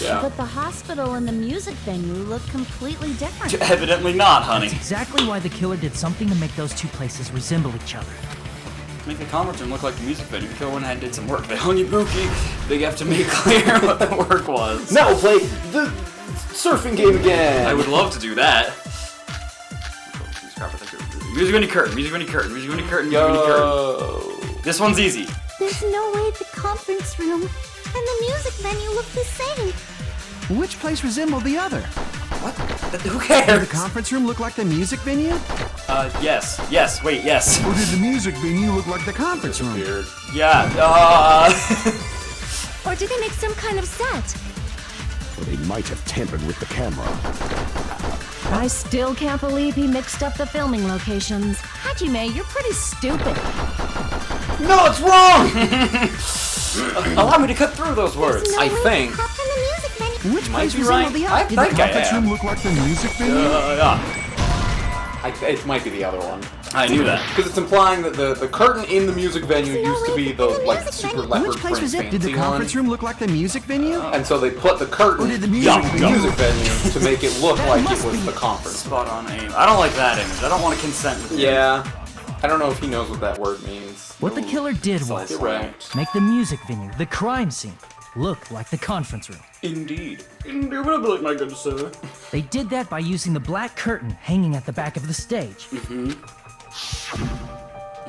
[SPEAKER 5] Yeah.
[SPEAKER 9] But the hospital and the music venue look completely different.
[SPEAKER 2] Evidently not, honey.
[SPEAKER 1] Exactly why the killer did something to make those two places resemble each other.
[SPEAKER 2] Make the conference room look like the music venue. The killer went ahead and did some work. They hung Ibuki. They have to make clear what the work was.
[SPEAKER 5] Now play the surfing game again!
[SPEAKER 2] I would love to do that. Music venue curtain, music venue curtain, music venue curtain, music venue curtain.
[SPEAKER 5] Yo!
[SPEAKER 2] This one's easy.
[SPEAKER 6] There's no way the conference room and the music venue look the same.
[SPEAKER 3] Which place resembled the other?
[SPEAKER 2] What? Who
[SPEAKER 3] Did
[SPEAKER 2] cares?
[SPEAKER 3] the conference room look like the music venue?
[SPEAKER 2] Yes. Yes, wait, yes.
[SPEAKER 3] Or did the music venue look like the conference room?
[SPEAKER 5] Weird.
[SPEAKER 2] Yeah,
[SPEAKER 6] Or did they make some kind of set?
[SPEAKER 8] Or they might have tampered with the camera.
[SPEAKER 9] I still can't believe he mixed up the filming locations. Hajime, you're pretty stupid.
[SPEAKER 2] No, it's wrong! Allow me to cut through those words.
[SPEAKER 6] There's no
[SPEAKER 5] I
[SPEAKER 6] way
[SPEAKER 5] think-
[SPEAKER 6] to cut from the music venue.
[SPEAKER 3] Which
[SPEAKER 2] Might
[SPEAKER 3] place
[SPEAKER 2] be
[SPEAKER 3] resembled
[SPEAKER 2] right.
[SPEAKER 3] the
[SPEAKER 2] I
[SPEAKER 3] other?
[SPEAKER 2] think I
[SPEAKER 3] Conference room
[SPEAKER 2] am.
[SPEAKER 3] look like the music venue?
[SPEAKER 2] Yeah.
[SPEAKER 5] It might be the other one.
[SPEAKER 2] I knew that.
[SPEAKER 5] Because it's implying that the curtain in the music venue
[SPEAKER 6] There's no
[SPEAKER 5] used to
[SPEAKER 6] way
[SPEAKER 5] be
[SPEAKER 6] to
[SPEAKER 5] the,
[SPEAKER 6] put the
[SPEAKER 5] like,
[SPEAKER 6] music
[SPEAKER 5] super
[SPEAKER 6] venue.
[SPEAKER 5] leopard
[SPEAKER 3] Which place
[SPEAKER 5] print
[SPEAKER 3] was it? Did the
[SPEAKER 5] fancy
[SPEAKER 3] conference
[SPEAKER 5] one.
[SPEAKER 3] room look like the music venue?
[SPEAKER 5] And so they put the curtain
[SPEAKER 3] Or did the
[SPEAKER 5] in
[SPEAKER 3] music
[SPEAKER 5] the
[SPEAKER 3] venue?
[SPEAKER 5] music venue to make it look
[SPEAKER 3] That
[SPEAKER 5] like
[SPEAKER 3] must
[SPEAKER 5] it was
[SPEAKER 3] be
[SPEAKER 5] the
[SPEAKER 3] it.
[SPEAKER 5] conference.
[SPEAKER 2] Spot on aim. I don't like that image. I don't want to consent with you.
[SPEAKER 5] Yeah. I don't know if he knows what that word means.
[SPEAKER 1] What the killer did was
[SPEAKER 5] Correct.
[SPEAKER 1] make the music venue, the crime scene, look like the conference room.
[SPEAKER 2] Indeed. Indubitably, my good sir.
[SPEAKER 1] They did that by using the black curtain hanging at the back of the stage.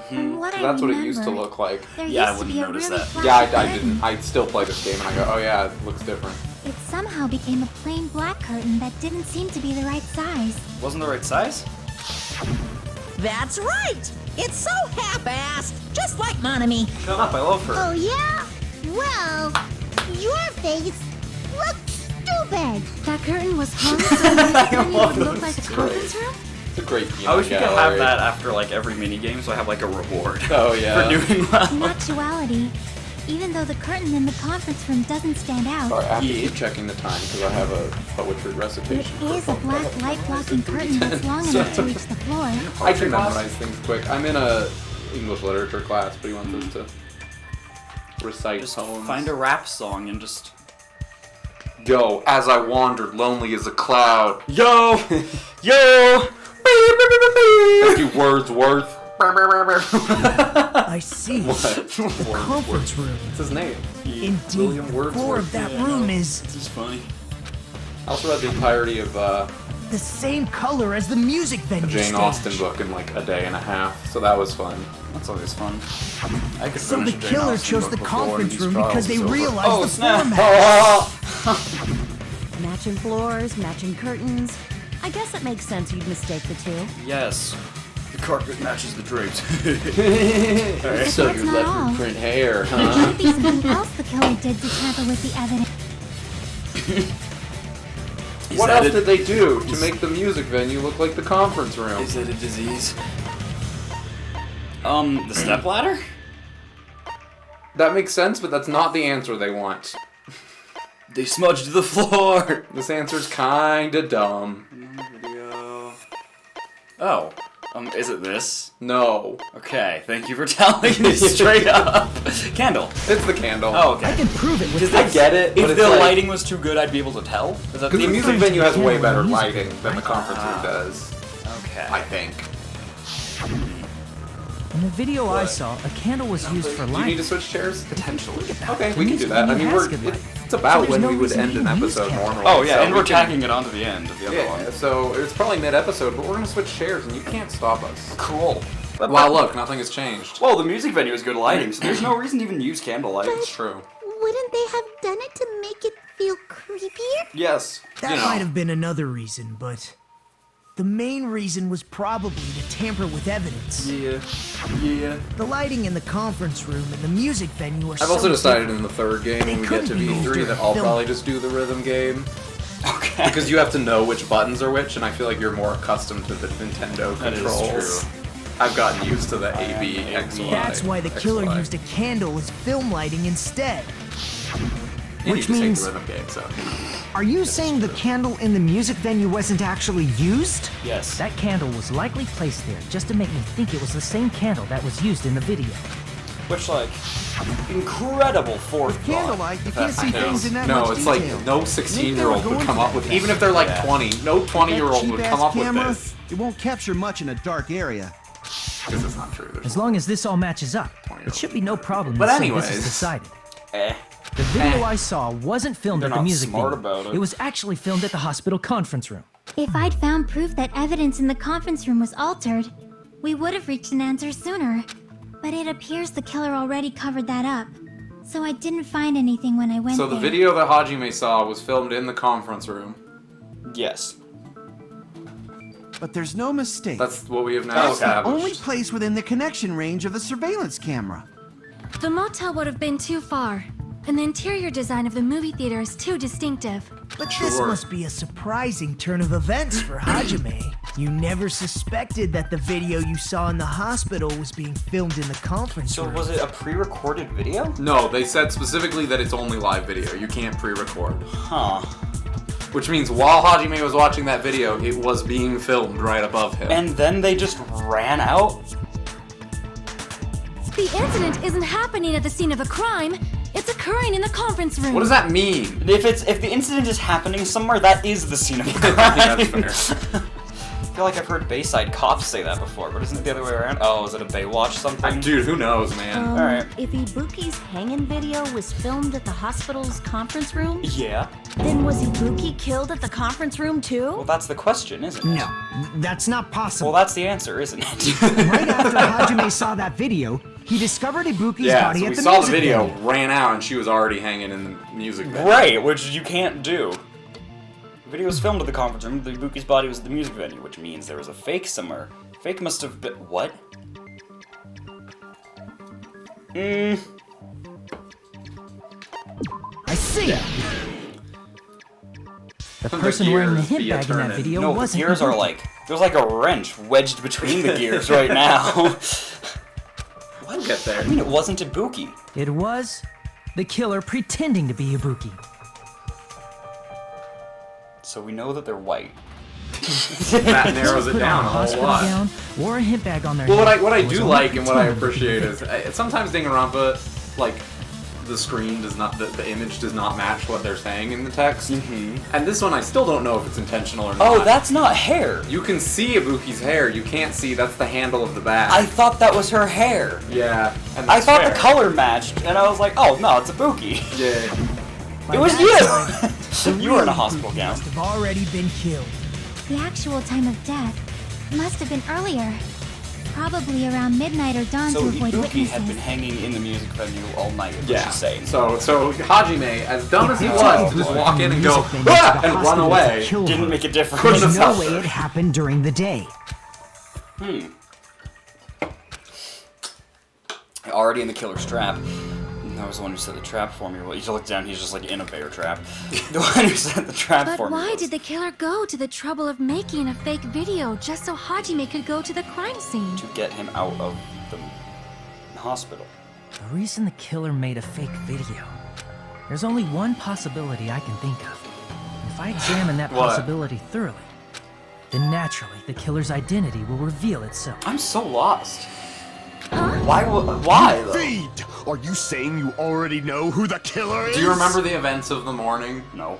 [SPEAKER 6] From what I
[SPEAKER 5] That's what it
[SPEAKER 6] remember,
[SPEAKER 5] used to look like.
[SPEAKER 6] There
[SPEAKER 2] Yeah, I
[SPEAKER 6] used to
[SPEAKER 2] wouldn't
[SPEAKER 6] be a
[SPEAKER 2] notice
[SPEAKER 6] really
[SPEAKER 2] that.
[SPEAKER 6] flashy
[SPEAKER 5] Yeah, I
[SPEAKER 6] curtain.
[SPEAKER 5] didn't. I still play this game and I go, oh yeah, it looks different.
[SPEAKER 6] It somehow became a plain black curtain that didn't seem to be the right size.
[SPEAKER 2] Wasn't the right size?
[SPEAKER 9] That's right! It's so half-assed, just like Monami.
[SPEAKER 2] Shut up, I love her.
[SPEAKER 6] Oh yeah? Well, your face looks stupid.
[SPEAKER 9] That curtain was hung so the music venue would look like the conference room?
[SPEAKER 5] It's a great game.
[SPEAKER 2] I wish you could have that after like every mini game, so I have like a reward
[SPEAKER 5] Oh yeah.
[SPEAKER 2] for doing well.
[SPEAKER 6] In actuality, even though the curtain in the conference room doesn't stand out,
[SPEAKER 5] Sorry, I have to
[SPEAKER 2] Yeah.
[SPEAKER 5] keep checking the time because I have a poetry
[SPEAKER 6] it
[SPEAKER 5] recitation.
[SPEAKER 6] is a black light blocking curtain that's long enough to reach the floor.
[SPEAKER 5] I can memorize things quick. I'm in a English literature class, but he wants us to recite
[SPEAKER 2] Just
[SPEAKER 5] poems.
[SPEAKER 2] find a rap song and just...
[SPEAKER 5] Yo, as I wandered, lonely as a cloud.
[SPEAKER 2] Yo! Yo!
[SPEAKER 5] Thank you, Wordsworth.
[SPEAKER 1] I see.
[SPEAKER 5] What?
[SPEAKER 1] Conference room.
[SPEAKER 5] What's his name?
[SPEAKER 1] Indeed,
[SPEAKER 5] William
[SPEAKER 1] the floor
[SPEAKER 5] Wordsworth.
[SPEAKER 1] of that room is
[SPEAKER 2] This is funny.
[SPEAKER 5] I also read the entirety of
[SPEAKER 1] the same color as the music venue
[SPEAKER 5] a Jane
[SPEAKER 1] stage.
[SPEAKER 5] Austen book in like a day and a half, so that was fun.
[SPEAKER 2] That's always fun. I could
[SPEAKER 1] So
[SPEAKER 2] finish
[SPEAKER 1] the
[SPEAKER 2] a Jane
[SPEAKER 1] killer
[SPEAKER 2] Austen
[SPEAKER 1] chose
[SPEAKER 2] book
[SPEAKER 1] the
[SPEAKER 2] before
[SPEAKER 1] conference
[SPEAKER 2] these
[SPEAKER 1] room
[SPEAKER 2] trials
[SPEAKER 1] because they
[SPEAKER 2] is over.
[SPEAKER 1] realized
[SPEAKER 2] Oh,
[SPEAKER 1] the
[SPEAKER 2] snap.
[SPEAKER 1] format.
[SPEAKER 9] Matching floors, matching curtains. I guess it makes sense you'd mistake the two.
[SPEAKER 2] Yes. The carpet matches the drapes.
[SPEAKER 5] So
[SPEAKER 6] That's
[SPEAKER 5] you
[SPEAKER 6] not
[SPEAKER 5] let
[SPEAKER 6] all.
[SPEAKER 5] her print hair,
[SPEAKER 6] There
[SPEAKER 5] huh?
[SPEAKER 6] might be something else the killer did to tamper with the evidence.
[SPEAKER 5] What else did they do to make the music venue look like the conference room?
[SPEAKER 2] Is it a disease? The stepladder?
[SPEAKER 5] That makes sense, but that's not the answer they want.
[SPEAKER 2] They smudged the floor.
[SPEAKER 5] This answer's kinda dumb.
[SPEAKER 2] Video. Oh. Is it this?
[SPEAKER 5] No.
[SPEAKER 2] Okay, thank you for telling me straight up. Candle.
[SPEAKER 5] It's the candle.
[SPEAKER 2] Oh, okay.
[SPEAKER 1] I can prove it with
[SPEAKER 2] Because
[SPEAKER 5] I get it, but
[SPEAKER 2] If
[SPEAKER 5] it's
[SPEAKER 2] the
[SPEAKER 5] like-
[SPEAKER 2] lighting was too good, I'd be able to tell.
[SPEAKER 5] Because the music venue has way better
[SPEAKER 1] music
[SPEAKER 5] lighting than the conference room does,
[SPEAKER 2] Okay.
[SPEAKER 5] I think.
[SPEAKER 1] In the video I saw, a candle was used for
[SPEAKER 5] Do you need
[SPEAKER 1] lighting.
[SPEAKER 5] to switch chairs?
[SPEAKER 2] Potentially.
[SPEAKER 5] Okay,
[SPEAKER 1] The
[SPEAKER 5] we can do
[SPEAKER 1] music
[SPEAKER 5] that. I
[SPEAKER 1] venue
[SPEAKER 5] mean,
[SPEAKER 1] has good lighting.
[SPEAKER 5] it's about
[SPEAKER 1] there's
[SPEAKER 5] when
[SPEAKER 1] no
[SPEAKER 5] we would
[SPEAKER 1] reason
[SPEAKER 5] end
[SPEAKER 1] to
[SPEAKER 5] an
[SPEAKER 1] use
[SPEAKER 5] episode
[SPEAKER 1] candle.
[SPEAKER 5] normally.
[SPEAKER 2] Oh, yeah,
[SPEAKER 5] so
[SPEAKER 2] and
[SPEAKER 5] we
[SPEAKER 2] we're
[SPEAKER 5] can-
[SPEAKER 2] tacking it onto the end of the other
[SPEAKER 5] Yeah,
[SPEAKER 2] one.
[SPEAKER 5] so it's probably mid-episode, but we're gonna switch chairs, and you can't stop us.
[SPEAKER 2] Cool.
[SPEAKER 5] Wow, look, nothing has changed.
[SPEAKER 2] Well, the music venue is good lighting, so there's no reason to even use candlelight.
[SPEAKER 5] It's true.
[SPEAKER 6] Wouldn't they have done it to make it feel creepier?
[SPEAKER 2] Yes.
[SPEAKER 4] That
[SPEAKER 5] You know.
[SPEAKER 4] might have been another reason, but the main reason was probably to tamper with evidence.
[SPEAKER 2] Yeah.
[SPEAKER 4] The lighting in the conference room and the music venue are
[SPEAKER 5] I've also
[SPEAKER 4] so
[SPEAKER 5] decided
[SPEAKER 4] different.
[SPEAKER 5] in the third game when we get to
[SPEAKER 4] couldn't be used
[SPEAKER 5] V3 that
[SPEAKER 4] during
[SPEAKER 5] I'll
[SPEAKER 4] film.
[SPEAKER 5] probably just do the rhythm game.
[SPEAKER 2] Okay.
[SPEAKER 5] Because you have to know which buttons are which, and I feel like you're more accustomed to the Nintendo
[SPEAKER 2] That is
[SPEAKER 5] controls.
[SPEAKER 2] true.
[SPEAKER 5] I've gotten used to the A, B, X, Y.
[SPEAKER 4] That's why the killer
[SPEAKER 5] X, Y.
[SPEAKER 4] used a candle as film lighting instead.
[SPEAKER 5] You
[SPEAKER 10] Which
[SPEAKER 5] need to take
[SPEAKER 10] means-
[SPEAKER 5] the rhythm game, so.
[SPEAKER 10] Are you saying the candle in the music venue wasn't actually used?
[SPEAKER 2] Yes.
[SPEAKER 1] That candle was likely placed there just to make me think it was the same candle that was used in the video.
[SPEAKER 2] Which, like, incredible forethought.
[SPEAKER 3] Candlelight, you can't see things in that
[SPEAKER 5] No,
[SPEAKER 3] much
[SPEAKER 5] it's
[SPEAKER 3] detail.
[SPEAKER 5] like no
[SPEAKER 3] Maybe
[SPEAKER 5] 16-year-old
[SPEAKER 3] they were
[SPEAKER 5] would
[SPEAKER 3] going
[SPEAKER 5] come
[SPEAKER 3] for
[SPEAKER 5] up
[SPEAKER 3] that.
[SPEAKER 5] with, even if they're like
[SPEAKER 2] Yeah.
[SPEAKER 5] 20, no 20-year-old would come up with
[SPEAKER 3] camera,
[SPEAKER 5] this.
[SPEAKER 3] it won't capture much in a dark area.
[SPEAKER 5] This is not true. There's
[SPEAKER 1] As long as this all matches up, it should be no problem
[SPEAKER 5] But
[SPEAKER 1] to say this
[SPEAKER 5] anyways.
[SPEAKER 1] is decided.
[SPEAKER 2] Eh.
[SPEAKER 1] The video I saw wasn't filmed
[SPEAKER 2] They're
[SPEAKER 1] at the
[SPEAKER 2] not
[SPEAKER 1] music
[SPEAKER 2] smart
[SPEAKER 1] venue.
[SPEAKER 2] about it.
[SPEAKER 1] It was actually filmed at the hospital conference room.
[SPEAKER 7] If I'd found proof that evidence in the conference room was altered, we would have reached an answer sooner. But it appears the killer already covered that up. So I didn't find anything when I went
[SPEAKER 5] So
[SPEAKER 7] there.
[SPEAKER 5] the video that Hajime saw was filmed in the conference room.
[SPEAKER 2] Yes.
[SPEAKER 3] But there's no mistake.
[SPEAKER 5] That's what we have now
[SPEAKER 3] That's the
[SPEAKER 5] established.
[SPEAKER 3] only place within the connection range of the surveillance camera.
[SPEAKER 11] The motel would have been too far, and the interior design of the movie theater is too distinctive.
[SPEAKER 4] But this
[SPEAKER 5] Sure.
[SPEAKER 4] must be a surprising turn of events for Hajime. You never suspected that the video you saw in the hospital was being filmed in the conference
[SPEAKER 2] So
[SPEAKER 4] room.
[SPEAKER 2] was it a pre-recorded video?
[SPEAKER 5] No, they said specifically that it's only live video. You can't pre-record.
[SPEAKER 2] Huh.
[SPEAKER 5] Which means while Hajime was watching that video, it was being filmed right above him.
[SPEAKER 2] And then they just ran out?
[SPEAKER 11] The incident isn't happening at the scene of a crime, it's occurring in the conference room.
[SPEAKER 5] What does that mean?
[SPEAKER 2] If the incident is happening somewhere, that is the scene of the crime.
[SPEAKER 5] Yeah, that's fair.
[SPEAKER 2] I feel like I've heard Bayside cops say that before, but isn't it the other way around? Oh, is it a Baywatch something?
[SPEAKER 5] Dude, who knows, man?
[SPEAKER 2] Alright.
[SPEAKER 9] If Ibuki's hanging video was filmed at the hospital's conference room,
[SPEAKER 2] Yeah.
[SPEAKER 9] then was Ibuki killed at the conference room too?
[SPEAKER 2] Well, that's the question, isn't it?
[SPEAKER 10] No, that's not possible.
[SPEAKER 2] Well, that's the answer, isn't it?
[SPEAKER 10] Right after Hajime saw that video, he discovered Ibuki's
[SPEAKER 5] Yeah,
[SPEAKER 10] body
[SPEAKER 5] so
[SPEAKER 10] at
[SPEAKER 5] we
[SPEAKER 10] the
[SPEAKER 5] saw the
[SPEAKER 10] music
[SPEAKER 5] video,
[SPEAKER 10] venue.
[SPEAKER 5] ran out, and she was already hanging in the music venue.
[SPEAKER 2] Right, which you can't do. The video was filmed at the conference room, the Ibuki's body was at the music venue, which means there was a fake somewhere. Fake must have been... What?
[SPEAKER 4] I see.
[SPEAKER 1] The person wearing the
[SPEAKER 5] gears
[SPEAKER 1] hip
[SPEAKER 5] be
[SPEAKER 1] bag in that
[SPEAKER 5] turning.
[SPEAKER 1] video
[SPEAKER 2] No, the
[SPEAKER 1] wasn't
[SPEAKER 2] gears are
[SPEAKER 1] Ibuki.
[SPEAKER 2] like... There's like a wrench wedged between the gears right now.
[SPEAKER 5] We'll get there.
[SPEAKER 2] I mean, it wasn't Ibuki.
[SPEAKER 1] It was the killer pretending to be Ibuki.
[SPEAKER 2] So we know that they're white.
[SPEAKER 5] That narrows it
[SPEAKER 1] Put
[SPEAKER 5] down
[SPEAKER 1] on
[SPEAKER 5] a
[SPEAKER 1] a
[SPEAKER 5] whole
[SPEAKER 1] hospital
[SPEAKER 5] lot.
[SPEAKER 1] gown, wore a hip bag on their
[SPEAKER 5] Well,
[SPEAKER 1] head.
[SPEAKER 5] what I
[SPEAKER 1] and was
[SPEAKER 5] do
[SPEAKER 1] only
[SPEAKER 5] like and what I
[SPEAKER 1] pretending to be
[SPEAKER 5] appreciate
[SPEAKER 1] Ibuki.
[SPEAKER 5] is sometimes Danganronpa, like, the screen does not, the image does not match what they're saying in the text. And this one, I still don't know if it's intentional or not.
[SPEAKER 2] Oh, that's not hair.
[SPEAKER 5] You can see Ibuki's hair. You can't see. That's the handle of the bag.
[SPEAKER 2] I thought that was her hair.
[SPEAKER 5] Yeah. And
[SPEAKER 2] I
[SPEAKER 5] that's
[SPEAKER 2] thought
[SPEAKER 5] fair.
[SPEAKER 2] the color matched, and I was like, oh, no, it's Ibuki.
[SPEAKER 5] Yeah.
[SPEAKER 2] It was
[SPEAKER 4] that
[SPEAKER 2] you! You were in a hospital gown.
[SPEAKER 4] Must have already been killed.
[SPEAKER 7] The actual time of death must have been earlier. Probably around midnight or dawn
[SPEAKER 2] So
[SPEAKER 7] to avoid
[SPEAKER 2] Ibuki had been
[SPEAKER 7] witnesses.
[SPEAKER 2] hanging in the music venue all night, is what
[SPEAKER 5] Yeah.
[SPEAKER 2] she's saying.
[SPEAKER 5] So Hajime, as dumb as he
[SPEAKER 10] If
[SPEAKER 5] was,
[SPEAKER 10] they
[SPEAKER 5] to just
[SPEAKER 10] took
[SPEAKER 5] walk
[SPEAKER 10] the
[SPEAKER 5] in and go,
[SPEAKER 10] music venue to
[SPEAKER 5] ah,
[SPEAKER 10] the
[SPEAKER 5] and run
[SPEAKER 10] hospital to
[SPEAKER 5] away.
[SPEAKER 10] kill
[SPEAKER 2] Didn't
[SPEAKER 10] her,
[SPEAKER 2] make a difference.
[SPEAKER 5] Couldn't
[SPEAKER 10] There's
[SPEAKER 5] have
[SPEAKER 10] no
[SPEAKER 5] stopped
[SPEAKER 10] way
[SPEAKER 5] her.
[SPEAKER 10] it happened during the day.
[SPEAKER 2] Already in the killer's trap. That was the one who set the trap for me. Well, you look down, he's just like in a bear trap. The one who set the trap
[SPEAKER 11] But
[SPEAKER 2] for me.
[SPEAKER 11] why did the killer go to the trouble of making a fake video just so Hajime could go to the crime scene?
[SPEAKER 2] To get him out of the hospital.
[SPEAKER 1] The reason the killer made a fake video. There's only one possibility I can think of. If I examine that
[SPEAKER 5] What?
[SPEAKER 1] possibility thoroughly, then naturally the killer's identity will reveal itself.
[SPEAKER 2] I'm so lost. Why though?
[SPEAKER 8] Feed! Are you saying you already know who the killer is?
[SPEAKER 5] Do you remember the events of the morning?
[SPEAKER 2] No.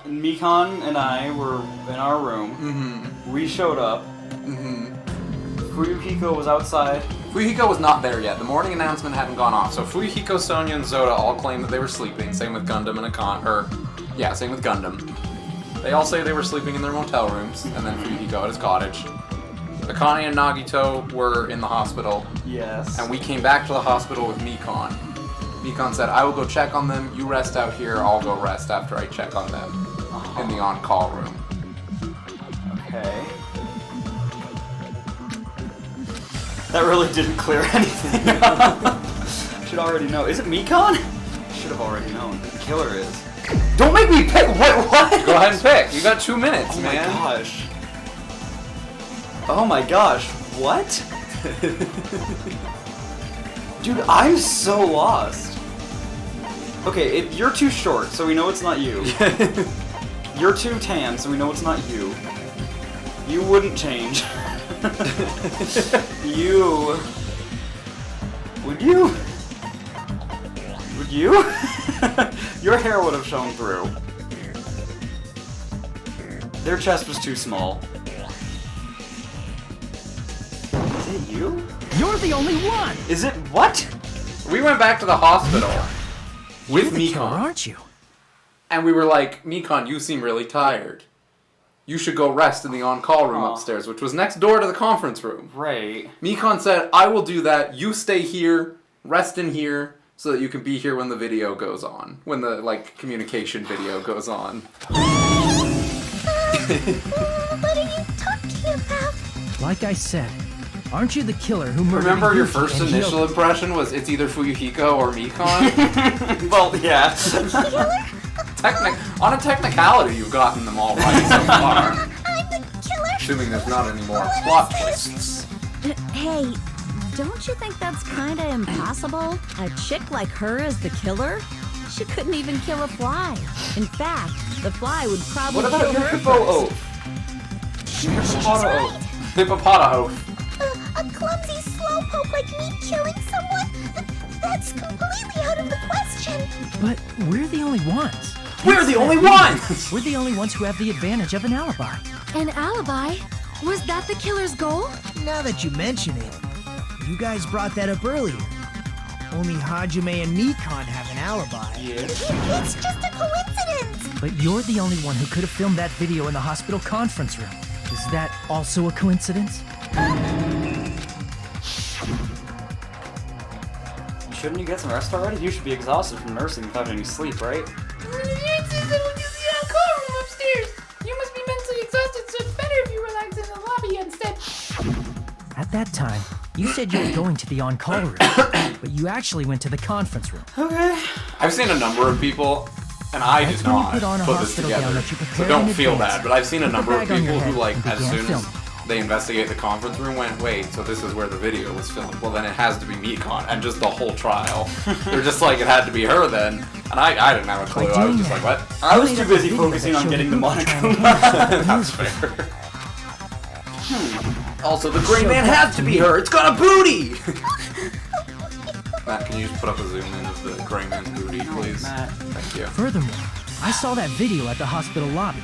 [SPEAKER 2] Mikon and I were in our room.
[SPEAKER 5] Mm-hmm.
[SPEAKER 2] We showed up.
[SPEAKER 5] Mm-hmm.
[SPEAKER 2] Fuyuhiko was outside.
[SPEAKER 5] Fuyuhiko was not there yet. The morning announcement hadn't gone off. So Fuyuhiko, Sonia, and Zoda all claimed that they were sleeping. Same with Gundam and same with Gundam. They all say they were sleeping in their motel rooms, and then Fuyuhiko at his cottage. Akane and Nagito were in the hospital.
[SPEAKER 2] Yes.
[SPEAKER 5] And we came back to the hospital with Mikon. Mikon said, I will go check on them, you rest out here, I'll go rest after I check on them in the on-call room.
[SPEAKER 2] Okay. That really didn't clear anything up. Should already know. Is it Mikon? Should have already known who the killer is. Don't make me pick! What?
[SPEAKER 5] Go ahead and pick. You got 2 minutes,
[SPEAKER 2] Oh
[SPEAKER 5] man.
[SPEAKER 2] my gosh. Oh my gosh. What? Dude, I'm so lost. Okay, you're too short, so we know it's not you. You're too tan, so we know it's not you. You wouldn't change. You... Would you? Would you? Your hair would have shown through. Their chest was too small. Is it you?
[SPEAKER 1] You're the only one!
[SPEAKER 2] Is it what?
[SPEAKER 5] We went back to the hospital with
[SPEAKER 1] You're the killer,
[SPEAKER 5] Mikon.
[SPEAKER 1] aren't you?
[SPEAKER 5] And we were like, Mikon, you seem really tired. You should go rest in the on-call room upstairs, which was next door to the conference room.
[SPEAKER 2] Right.
[SPEAKER 5] Mikon said, I will do that. You stay here, rest in here, so that you can be here when the video goes on. When the, communication video goes on.
[SPEAKER 6] What are you talking about?
[SPEAKER 1] Like I said, aren't you the killer who murdered
[SPEAKER 5] Remember your
[SPEAKER 1] Yuki
[SPEAKER 5] first
[SPEAKER 1] and
[SPEAKER 5] initial
[SPEAKER 1] Hyogo?
[SPEAKER 5] impression was it's either Fuyuhiko or Mikon?
[SPEAKER 2] Well, yeah.
[SPEAKER 5] On a technicality, you've gotten them all right so far.
[SPEAKER 6] I'm the killer.
[SPEAKER 5] Assuming there's not any more plot twists.
[SPEAKER 9] Hey, don't you think that's kinda impossible? A chick like her as the killer? She couldn't even kill a fly. In fact, the fly would probably
[SPEAKER 2] What about
[SPEAKER 9] kill
[SPEAKER 2] your
[SPEAKER 9] her
[SPEAKER 2] hippo
[SPEAKER 9] first.
[SPEAKER 2] oath?
[SPEAKER 6] She's right.
[SPEAKER 5] Hippopotamus.
[SPEAKER 6] A clumsy slowpoke like me killing someone? That's completely out of the question.
[SPEAKER 1] But we're the only ones.
[SPEAKER 2] We're the only ones!
[SPEAKER 1] We're the only ones who have the advantage of an alibi.
[SPEAKER 11] An alibi? Was that the killer's goal?
[SPEAKER 4] Now that you mention it, you guys brought that up earlier. Only Hajime and Mikon have an alibi.
[SPEAKER 2] Yeah.
[SPEAKER 6] It's just a coincidence.
[SPEAKER 1] But you're the only one who could have filmed that video in the hospital conference room. Is that also a coincidence?
[SPEAKER 2] Shouldn't you get some rest already? You should be exhausted from nursing without any sleep, right?
[SPEAKER 12] You must be mentally exhausted, so it's better if you relax in the lobby instead.
[SPEAKER 1] At that time, you said you were going to the on-call room, but you actually went to the conference room.
[SPEAKER 2] Okay.
[SPEAKER 5] I've seen a number of people, and I
[SPEAKER 1] That's
[SPEAKER 5] did
[SPEAKER 1] when you
[SPEAKER 5] not
[SPEAKER 1] put on a
[SPEAKER 5] put this
[SPEAKER 1] hospital gown
[SPEAKER 5] together,
[SPEAKER 1] that you
[SPEAKER 5] so
[SPEAKER 1] prepared
[SPEAKER 5] don't
[SPEAKER 1] in
[SPEAKER 5] feel
[SPEAKER 1] advance.
[SPEAKER 5] bad, but I've seen a
[SPEAKER 1] Put the
[SPEAKER 5] number of
[SPEAKER 1] bag on your
[SPEAKER 5] people who,
[SPEAKER 1] head and
[SPEAKER 5] as
[SPEAKER 1] began
[SPEAKER 5] soon as
[SPEAKER 1] filming.
[SPEAKER 5] they investigate the conference room, went, wait, so this is where the video was filmed. Well, then it has to be Mikon, and just the whole trial. They're just like, it had to be her then, and I didn't have a clue. I was just like, what?
[SPEAKER 2] I was too busy focusing on getting the Monaco.
[SPEAKER 5] That's fair. Also, the gray man has to be her. It's got a booty. Matt, can you just put up a zoom in of the gray man's booty, please?
[SPEAKER 2] Matt.
[SPEAKER 5] Thank you.
[SPEAKER 1] Furthermore, I saw that video at the hospital lobby.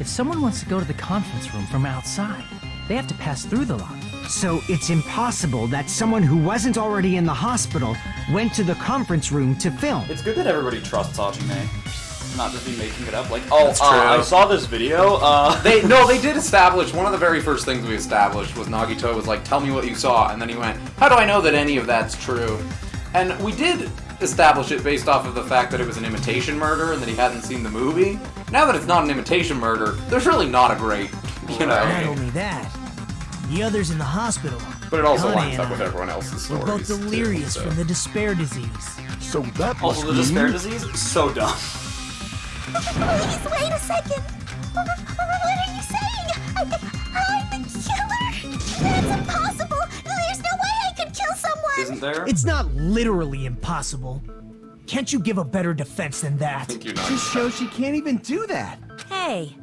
[SPEAKER 1] If someone wants to go to the conference room from outside, they have to pass through the lobby.
[SPEAKER 10] So it's impossible that someone who wasn't already in the hospital went to the conference room to film.
[SPEAKER 2] It's good that everybody trusts Hajime. Not just be making it up like, oh,
[SPEAKER 5] That's true.
[SPEAKER 2] I saw this video,
[SPEAKER 5] They did establish, one of the very first things we established was Nagito was like, tell me what you saw, and then he went, how do I know that any of that's true? And we did establish it based off of the fact that it was an imitation murder and that he hadn't seen the movie. Now that it's not an imitation murder, there's really not a great,
[SPEAKER 4] Not only that, the others in the hospital
[SPEAKER 5] But it also
[SPEAKER 1] Connie
[SPEAKER 5] lines
[SPEAKER 1] and
[SPEAKER 5] up with
[SPEAKER 1] I
[SPEAKER 5] everyone else's
[SPEAKER 1] We're
[SPEAKER 5] stories.
[SPEAKER 1] both delirious
[SPEAKER 5] too, so.
[SPEAKER 1] from the despair disease.
[SPEAKER 8] So that
[SPEAKER 2] Also, the
[SPEAKER 8] must
[SPEAKER 2] despair
[SPEAKER 8] mean...
[SPEAKER 2] disease? So dumb.
[SPEAKER 6] Please, wait a second. What are you saying? I'm the killer? That's impossible. There's no way I could kill someone.
[SPEAKER 2] Isn't there?
[SPEAKER 4] It's not literally impossible. Can't you give a better defense than that?
[SPEAKER 5] Thank you,
[SPEAKER 3] Just
[SPEAKER 5] Nagito.
[SPEAKER 3] shows she can't even do that.
[SPEAKER 9] Hey,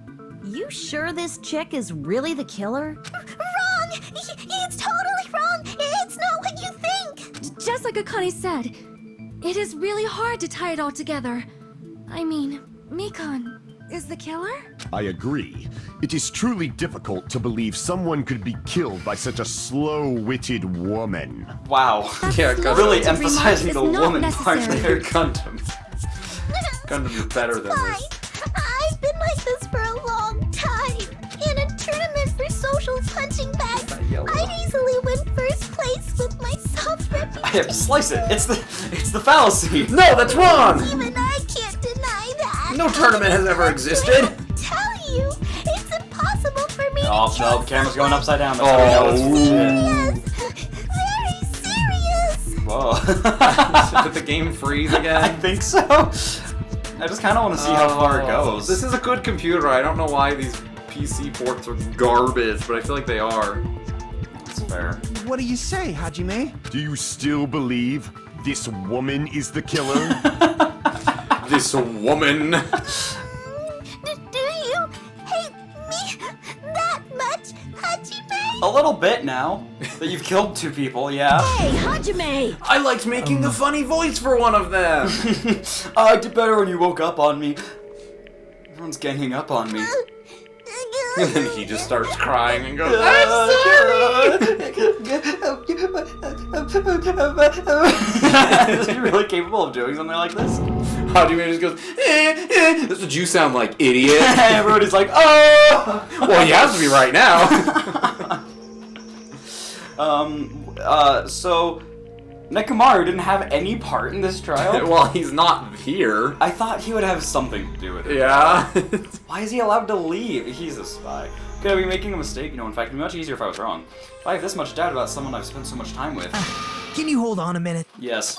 [SPEAKER 9] you sure this chick is really the killer?
[SPEAKER 6] Wrong. It's totally wrong. It's not what you think.
[SPEAKER 11] Just like Akane said, it is really hard to tie it all together. I mean, Mikon is the killer?
[SPEAKER 8] I agree. It is truly difficult to believe someone could be killed by such a slow-witted woman.
[SPEAKER 2] Wow.
[SPEAKER 5] Yeah,
[SPEAKER 11] Slow
[SPEAKER 2] Really
[SPEAKER 11] to remark
[SPEAKER 2] emphasizing
[SPEAKER 11] is
[SPEAKER 2] the
[SPEAKER 11] not
[SPEAKER 2] woman part
[SPEAKER 11] necessary.
[SPEAKER 2] there.
[SPEAKER 5] Gundam. Gundam is better than
[SPEAKER 6] Fine.
[SPEAKER 5] this.
[SPEAKER 6] I've been like this for a long time. In a tournament for social punching bags, I'd easily win first place with my soft
[SPEAKER 2] I
[SPEAKER 6] reputation.
[SPEAKER 2] have to slice it. It's the fallacy.
[SPEAKER 5] No, that's wrong!
[SPEAKER 6] Even I can't deny that.
[SPEAKER 5] No tournament has ever existed.
[SPEAKER 6] Tell you, it's impossible for me
[SPEAKER 2] Oh,
[SPEAKER 6] to kill
[SPEAKER 2] no, the camera's going
[SPEAKER 6] someone.
[SPEAKER 2] upside down. That's how we know it's
[SPEAKER 6] Serious. Very serious.
[SPEAKER 2] Whoa.
[SPEAKER 5] Did the game freeze
[SPEAKER 2] I
[SPEAKER 5] again?
[SPEAKER 2] think so. I just kind of want to see how far it goes.
[SPEAKER 5] This is a good computer. I don't know why these PC ports are garbage, but I feel like they are.
[SPEAKER 2] That's fair.
[SPEAKER 3] What do you say, Hajime?
[SPEAKER 8] Do you still believe this woman is the killer?
[SPEAKER 5] This woman.
[SPEAKER 6] Do you hate me that much, Hajime?
[SPEAKER 2] A little bit now that you've killed 2 people, yeah.
[SPEAKER 9] Hey, Hajime!
[SPEAKER 5] I liked making the funny voice for one of them.
[SPEAKER 2] I did better when you woke up on me. Everyone's ganging up on me.
[SPEAKER 5] And then he just starts crying and goes,
[SPEAKER 2] Is he really capable of doing something like this?
[SPEAKER 5] Hajime just goes, That's what you sound like, idiot.
[SPEAKER 2] Everybody's like, oh!
[SPEAKER 5] Well, he has to be right now.
[SPEAKER 2] So Nekomaru didn't have any part in this trial?
[SPEAKER 5] Well, he's not here.
[SPEAKER 2] I thought he would have something to do with it.
[SPEAKER 5] Yeah.
[SPEAKER 2] Why is he allowed to leave? He's a spy. Could I be making a mistake? No, in fact, it'd be much easier if I was wrong. If I have this much doubt about someone I've spent so much time with.
[SPEAKER 4] Can you hold on a minute?
[SPEAKER 2] Yes.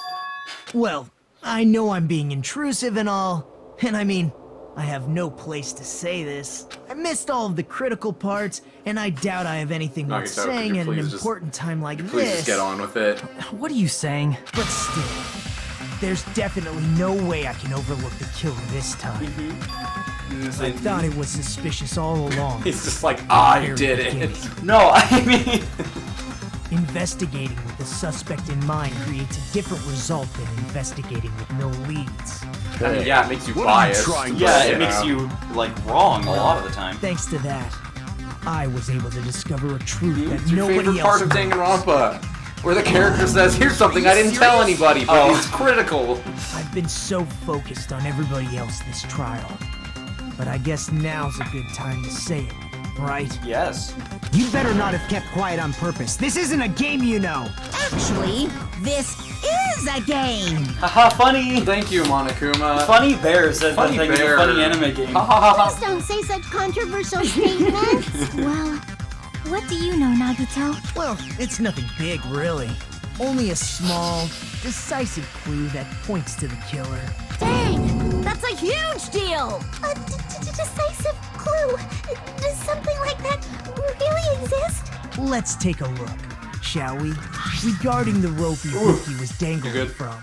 [SPEAKER 4] Well, I know I'm being intrusive and all, and I mean, I have no place to say this. I missed all of the critical parts, and I doubt I have anything worth
[SPEAKER 5] Nagito, could
[SPEAKER 4] saying
[SPEAKER 5] you
[SPEAKER 4] at an
[SPEAKER 5] please just-
[SPEAKER 4] important time like
[SPEAKER 5] Please
[SPEAKER 4] this.
[SPEAKER 5] just get on with it.
[SPEAKER 1] What are you saying?
[SPEAKER 4] But still, there's definitely no way I can overlook the killer this time. I thought it was suspicious all along.
[SPEAKER 5] He's just like, I
[SPEAKER 4] Very
[SPEAKER 5] did it.
[SPEAKER 4] beginning.
[SPEAKER 2] No, I mean...
[SPEAKER 4] Investigating with the suspect in mind creates a different result than investigating with no leads.
[SPEAKER 5] I mean, yeah, it makes you
[SPEAKER 8] What are you
[SPEAKER 5] biased.
[SPEAKER 8] trying to
[SPEAKER 2] Yeah,
[SPEAKER 8] say?
[SPEAKER 2] it makes you, like, wrong a lot of the time.
[SPEAKER 4] Thanks to that, I was able to discover a truth that
[SPEAKER 5] It's your
[SPEAKER 4] nobody
[SPEAKER 5] favorite
[SPEAKER 4] else
[SPEAKER 5] part of
[SPEAKER 4] knows.
[SPEAKER 5] Danganronpa, where the character says, here's something I didn't tell anybody, but it's critical.
[SPEAKER 4] I've been so focused on everybody else this trial. But I guess now's a good time to say it, right?
[SPEAKER 2] Yes.
[SPEAKER 10] You better not have kept quiet on purpose. This isn't a game, you know.
[SPEAKER 9] Actually, this is a game!
[SPEAKER 2] Haha, funny!
[SPEAKER 5] Thank you, Monokuma.
[SPEAKER 2] Funny Bear said
[SPEAKER 5] Funny
[SPEAKER 2] the thing
[SPEAKER 5] Bear.
[SPEAKER 2] is a funny anime game.
[SPEAKER 5] Ha ha ha ha.
[SPEAKER 6] Please don't say such controversial statements.
[SPEAKER 7] Well, what do you know, Nagito?
[SPEAKER 4] Well, it's nothing big, really. Only a small, decisive clue that points to the killer.
[SPEAKER 9] Dang! That's a huge deal!
[SPEAKER 6] A decisive clue. Does something like that really exist?
[SPEAKER 4] Let's take a look, shall we? Regarding the rope Ibuki was dangling
[SPEAKER 5] good?
[SPEAKER 4] from.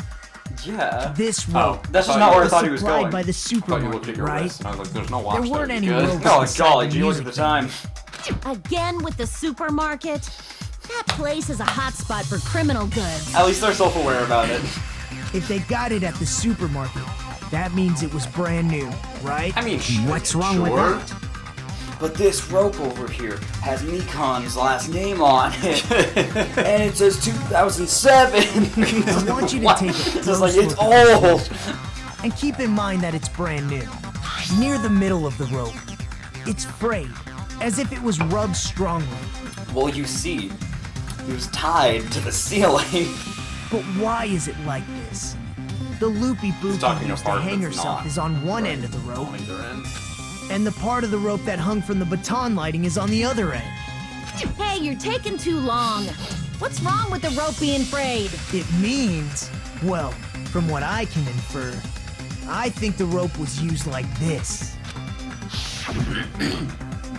[SPEAKER 2] Yeah.
[SPEAKER 4] This
[SPEAKER 5] Oh,
[SPEAKER 4] rope
[SPEAKER 2] That's just not where I
[SPEAKER 4] was
[SPEAKER 2] thought he was
[SPEAKER 4] supplied
[SPEAKER 2] going.
[SPEAKER 4] by the
[SPEAKER 5] I thought you looked at
[SPEAKER 4] supermarket,
[SPEAKER 5] your
[SPEAKER 4] right?
[SPEAKER 5] wrist, and I was like, there's no watch
[SPEAKER 4] There weren't
[SPEAKER 5] there.
[SPEAKER 4] any
[SPEAKER 5] You good?
[SPEAKER 4] ropes.
[SPEAKER 2] Oh,
[SPEAKER 4] inside
[SPEAKER 2] golly,
[SPEAKER 4] the
[SPEAKER 2] gee, look at
[SPEAKER 4] music
[SPEAKER 2] the time.
[SPEAKER 9] Again with the supermarket? That place is a hotspot for criminal goods.
[SPEAKER 2] At least they're self-aware about it.
[SPEAKER 4] If they got it at the supermarket, that means it was brand new, right?
[SPEAKER 5] I mean,
[SPEAKER 10] What's wrong with
[SPEAKER 5] sure.
[SPEAKER 10] that?
[SPEAKER 2] But this rope over here has Mikon's last name on it. And it says 2007.
[SPEAKER 4] I want you to take a
[SPEAKER 2] It's
[SPEAKER 4] close
[SPEAKER 2] just like, it's
[SPEAKER 4] look at
[SPEAKER 2] old.
[SPEAKER 4] And keep in mind that it's brand new. Near the middle of the rope, it's frayed, as if it was rubbed strongly.
[SPEAKER 2] Well, you see, he was tied to the ceiling.
[SPEAKER 4] But why is it like this? The loopy boot
[SPEAKER 5] talking
[SPEAKER 4] used to
[SPEAKER 5] apart,
[SPEAKER 4] hang
[SPEAKER 5] that's
[SPEAKER 4] herself
[SPEAKER 5] not
[SPEAKER 4] is on one
[SPEAKER 5] right.
[SPEAKER 4] end of the rope,
[SPEAKER 5] On either end.
[SPEAKER 4] and the part of the rope that hung from the baton lighting is on the other end.
[SPEAKER 9] Hey, you're taking too long. What's wrong with the rope being frayed?
[SPEAKER 4] It means, well, from what I can infer, I think the rope was used like this.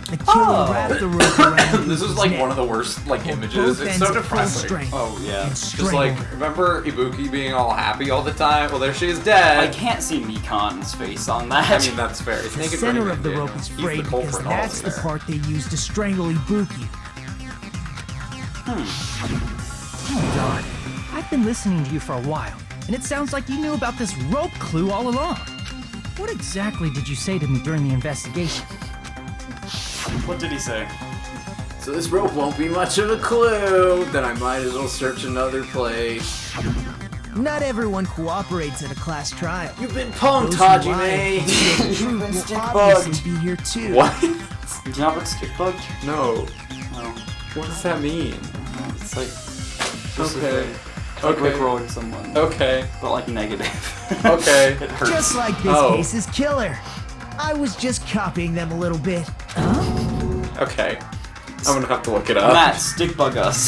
[SPEAKER 4] The killer wrapped the rope around
[SPEAKER 5] This is like one of the worst like images. It's so depressing.
[SPEAKER 2] Oh yeah.
[SPEAKER 5] Just like, remember Ibuki being all happy all the time? Well, there she is dead.
[SPEAKER 2] I can't see Mikan's face on that.
[SPEAKER 5] I mean, that's fair.
[SPEAKER 4] The center of the rope is frayed because that's the part they used to strangle Ibuki.
[SPEAKER 1] Hold on. I've been listening to you for a while, and it sounds like you knew about this rope clue all along. What exactly did you say to me during the investigation?
[SPEAKER 2] What did he say?
[SPEAKER 5] So this rope won't be much of a clue. Then I might as well search another place.
[SPEAKER 4] Not everyone cooperates at a class trial.
[SPEAKER 5] You've been punked,
[SPEAKER 4] Those who
[SPEAKER 5] Hajime.
[SPEAKER 4] You've been stick obviously be here too.
[SPEAKER 5] What?
[SPEAKER 2] Did you not get stick bugged?
[SPEAKER 5] No.
[SPEAKER 2] Oh.
[SPEAKER 5] What does that mean?
[SPEAKER 2] It's like
[SPEAKER 5] Okay.
[SPEAKER 2] Like Rickrolling someone.
[SPEAKER 5] Okay.
[SPEAKER 2] But like negative.
[SPEAKER 5] Okay.
[SPEAKER 2] It hurts.
[SPEAKER 4] Just like this case's killer. I was just copying them a little bit.
[SPEAKER 5] Okay. I'm gonna have to look it up.
[SPEAKER 2] Matt, stick bug us.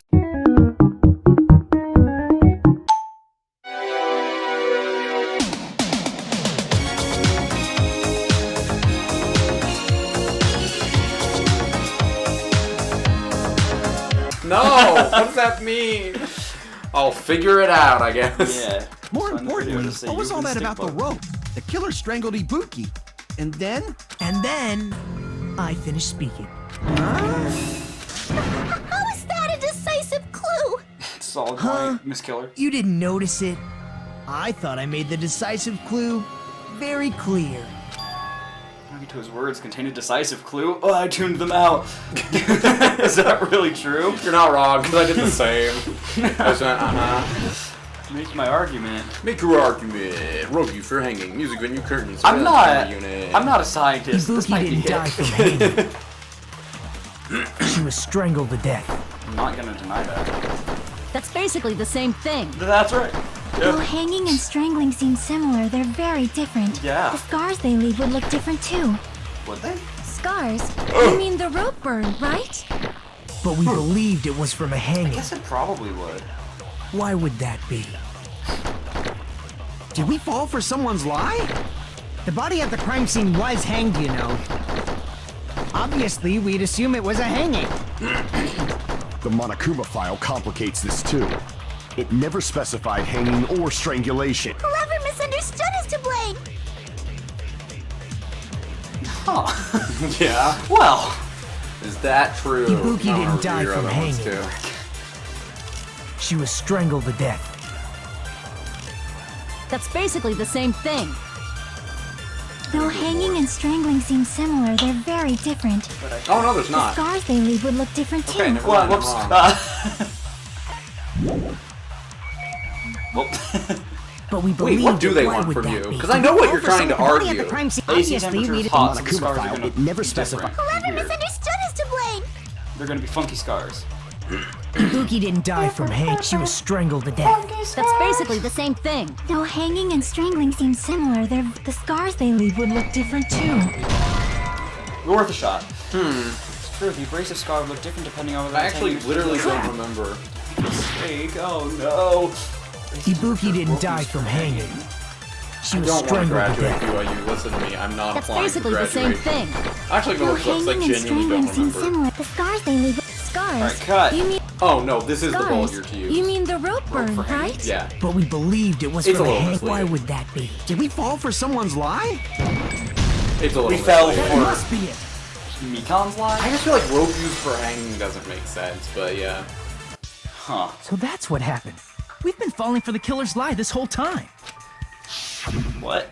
[SPEAKER 5] No! What does that mean? I'll figure it out, I guess.
[SPEAKER 2] Yeah.
[SPEAKER 3] More
[SPEAKER 2] So in the video
[SPEAKER 3] importantly,
[SPEAKER 2] to say
[SPEAKER 3] what was
[SPEAKER 2] you
[SPEAKER 3] all
[SPEAKER 2] can
[SPEAKER 3] that
[SPEAKER 2] stick
[SPEAKER 3] about the
[SPEAKER 2] bug.
[SPEAKER 3] rope? The killer strangled Ibuki. And then?
[SPEAKER 4] And then, I finished speaking.
[SPEAKER 6] How is that a decisive clue?
[SPEAKER 2] Solid point, Miss Killer.
[SPEAKER 4] You didn't notice it? I thought I made the decisive clue very clear.
[SPEAKER 2] Nagito's words contain a decisive clue. Oh, I tuned them out. Is that really true?
[SPEAKER 5] You're not wrong, because I did the same. I just went,
[SPEAKER 2] Make my argument.
[SPEAKER 5] Make your argument. Rope you for hanging. Music venue curtains.
[SPEAKER 2] I'm not a
[SPEAKER 1] Uh,
[SPEAKER 2] scientist. This
[SPEAKER 4] Ibuki
[SPEAKER 2] might be
[SPEAKER 4] didn't die
[SPEAKER 2] it.
[SPEAKER 4] from hanging. She was strangled to death.
[SPEAKER 2] I'm not gonna deny that.
[SPEAKER 9] That's basically the same thing.
[SPEAKER 2] That's right.
[SPEAKER 7] Though hanging and strangling seem similar, they're very different.
[SPEAKER 2] Yeah.
[SPEAKER 7] The scars they leave would look different too.
[SPEAKER 2] Would they?
[SPEAKER 11] Scars? You mean the rope burn, right?
[SPEAKER 4] But we believed it was from a
[SPEAKER 2] I
[SPEAKER 4] hanging.
[SPEAKER 2] guess it probably would.
[SPEAKER 4] Why would that be?
[SPEAKER 3] Did we fall for someone's lie?
[SPEAKER 10] The body at the crime scene was hanged, you know. Obviously, we'd assume it was a hanging.
[SPEAKER 8] The Monokuma file complicates this too. It never specified hanging or strangulation.
[SPEAKER 6] Whoever misunderstood is to blame.
[SPEAKER 2] Huh.
[SPEAKER 5] Yeah.
[SPEAKER 2] Well.
[SPEAKER 5] Is that true?
[SPEAKER 4] Ibuki
[SPEAKER 5] I wanna
[SPEAKER 4] didn't die
[SPEAKER 5] review your
[SPEAKER 4] from
[SPEAKER 5] other ones,
[SPEAKER 4] hanging.
[SPEAKER 5] too.
[SPEAKER 4] She was strangled to death.
[SPEAKER 9] That's basically the same thing.
[SPEAKER 7] Though hanging and strangling seem similar, they're very different.
[SPEAKER 5] Oh no, there's
[SPEAKER 7] The
[SPEAKER 5] not.
[SPEAKER 7] scars they leave would look different too.
[SPEAKER 5] Okay, never
[SPEAKER 2] Well,
[SPEAKER 5] mind. I'm
[SPEAKER 2] whoops.
[SPEAKER 5] wrong.
[SPEAKER 2] Whoop.
[SPEAKER 4] But we
[SPEAKER 5] Wait,
[SPEAKER 4] believed
[SPEAKER 5] what do
[SPEAKER 4] it.
[SPEAKER 5] they
[SPEAKER 4] Why
[SPEAKER 5] want
[SPEAKER 4] would
[SPEAKER 5] from
[SPEAKER 4] that
[SPEAKER 5] you?
[SPEAKER 4] be?
[SPEAKER 5] Because I know what you're trying to
[SPEAKER 10] The body at
[SPEAKER 5] argue.
[SPEAKER 10] the crime scene,
[SPEAKER 2] AC
[SPEAKER 10] obviously,
[SPEAKER 2] temperature
[SPEAKER 10] we'd
[SPEAKER 2] is hot, so the
[SPEAKER 8] Monokuma
[SPEAKER 2] scars are
[SPEAKER 8] file,
[SPEAKER 2] gonna
[SPEAKER 8] it never
[SPEAKER 2] be
[SPEAKER 8] specified.
[SPEAKER 2] different.
[SPEAKER 6] Whoever
[SPEAKER 2] Weird.
[SPEAKER 6] misunderstood is to blame.
[SPEAKER 2] They're gonna be funky scars.
[SPEAKER 4] Ibuki didn't die from hanging. She was strangled to death.
[SPEAKER 9] That's basically the same thing.
[SPEAKER 7] Though hanging and strangling seem similar, the scars they leave would look different too.
[SPEAKER 2] Worth a shot. It's true, the abrasive scar would look different depending on whether
[SPEAKER 5] I
[SPEAKER 2] it's
[SPEAKER 5] actually
[SPEAKER 2] hanging or
[SPEAKER 5] literally
[SPEAKER 2] strangling.
[SPEAKER 5] don't remember.
[SPEAKER 2] Mistake. Oh no.
[SPEAKER 4] Ibuki didn't die from hanging. She
[SPEAKER 5] I
[SPEAKER 4] was
[SPEAKER 5] don't want to
[SPEAKER 4] strangled to
[SPEAKER 5] graduate
[SPEAKER 4] death.
[SPEAKER 5] BYU. Listen to me. I'm not
[SPEAKER 9] That's
[SPEAKER 5] applying for
[SPEAKER 9] basically the same
[SPEAKER 5] graduation.
[SPEAKER 9] thing.
[SPEAKER 5] Actually,
[SPEAKER 7] Though
[SPEAKER 5] no, looks like
[SPEAKER 7] hanging and
[SPEAKER 5] genuinely
[SPEAKER 7] strangling
[SPEAKER 5] don't
[SPEAKER 7] seem
[SPEAKER 5] remember.
[SPEAKER 7] similar, the scars they leave. Scars?
[SPEAKER 2] Alright, cut.
[SPEAKER 11] You mean
[SPEAKER 5] Oh no, this is the
[SPEAKER 11] scars?
[SPEAKER 5] vulgar to use.
[SPEAKER 11] You mean the rope burn,
[SPEAKER 2] for hanging.
[SPEAKER 11] right?
[SPEAKER 5] Yeah.
[SPEAKER 4] But we believed it was
[SPEAKER 5] It's
[SPEAKER 4] from
[SPEAKER 5] a
[SPEAKER 4] a
[SPEAKER 5] little
[SPEAKER 4] hanging.
[SPEAKER 5] misleading.
[SPEAKER 4] Why would that be?
[SPEAKER 3] Did we fall for someone's lie?
[SPEAKER 5] It's a little
[SPEAKER 2] We fell
[SPEAKER 5] misleading.
[SPEAKER 2] for
[SPEAKER 4] Must be it.
[SPEAKER 2] Mikan's lie?
[SPEAKER 5] I just feel like rope used for hanging doesn't make sense, but yeah.
[SPEAKER 2] Huh.
[SPEAKER 1] So that's what happened. We've been falling for the killer's lie this whole time.
[SPEAKER 2] What?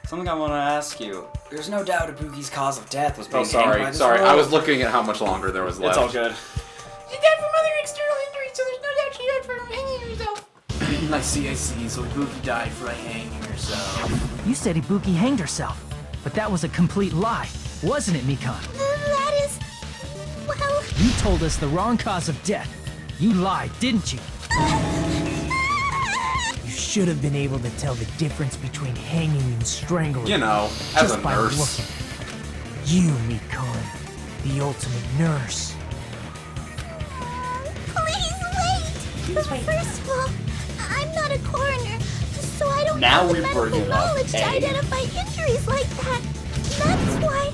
[SPEAKER 2] Something I want to ask you. There's no doubt Ibuki's cause of death was being
[SPEAKER 5] Oh,
[SPEAKER 2] hanged by
[SPEAKER 5] sorry.
[SPEAKER 2] this
[SPEAKER 5] Sorry,
[SPEAKER 2] rope.
[SPEAKER 5] I was looking at how much longer there was left.
[SPEAKER 2] It's all good.
[SPEAKER 12] She died from other external injuries, so there's no doubt she died from hanging herself.
[SPEAKER 3] I see. So Ibuki died for hanging herself.
[SPEAKER 1] You said Ibuki hanged herself, but that was a complete lie, wasn't it, Mikan?
[SPEAKER 6] That is... well...
[SPEAKER 1] You told us the wrong cause of death. You lied, didn't you?
[SPEAKER 4] You should have been able to tell the difference between hanging and strangling.
[SPEAKER 5] You know, as
[SPEAKER 4] just
[SPEAKER 5] a
[SPEAKER 4] by
[SPEAKER 5] nurse.
[SPEAKER 4] looking. You, Mikan, the ultimate nurse.
[SPEAKER 6] Please wait! First of all, I'm not a coroner, so I don't
[SPEAKER 2] Now
[SPEAKER 6] have the
[SPEAKER 2] we
[SPEAKER 6] medical
[SPEAKER 2] bring it up,
[SPEAKER 6] knowledge to
[SPEAKER 2] eh?
[SPEAKER 6] identify injuries like that. That's why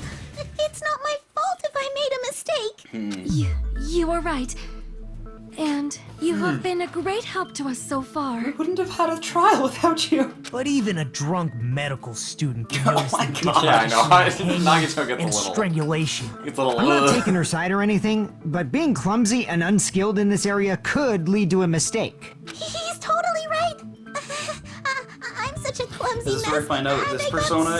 [SPEAKER 6] it's not my fault if I made a mistake.
[SPEAKER 11] You are right. And you have been a great help to us so far.
[SPEAKER 2] We wouldn't have had a trial without you.
[SPEAKER 4] But even a drunk medical student can notice the difference
[SPEAKER 5] Yeah, I know.
[SPEAKER 4] between
[SPEAKER 5] Nagito gets a
[SPEAKER 4] and
[SPEAKER 5] little.
[SPEAKER 4] strangulation.
[SPEAKER 5] It's a little.
[SPEAKER 10] I'm not taking her side or anything, but being clumsy and unskilled in this area could lead to a mistake.
[SPEAKER 6] He's totally right. I'm such a clumsy
[SPEAKER 2] This is where I find out this persona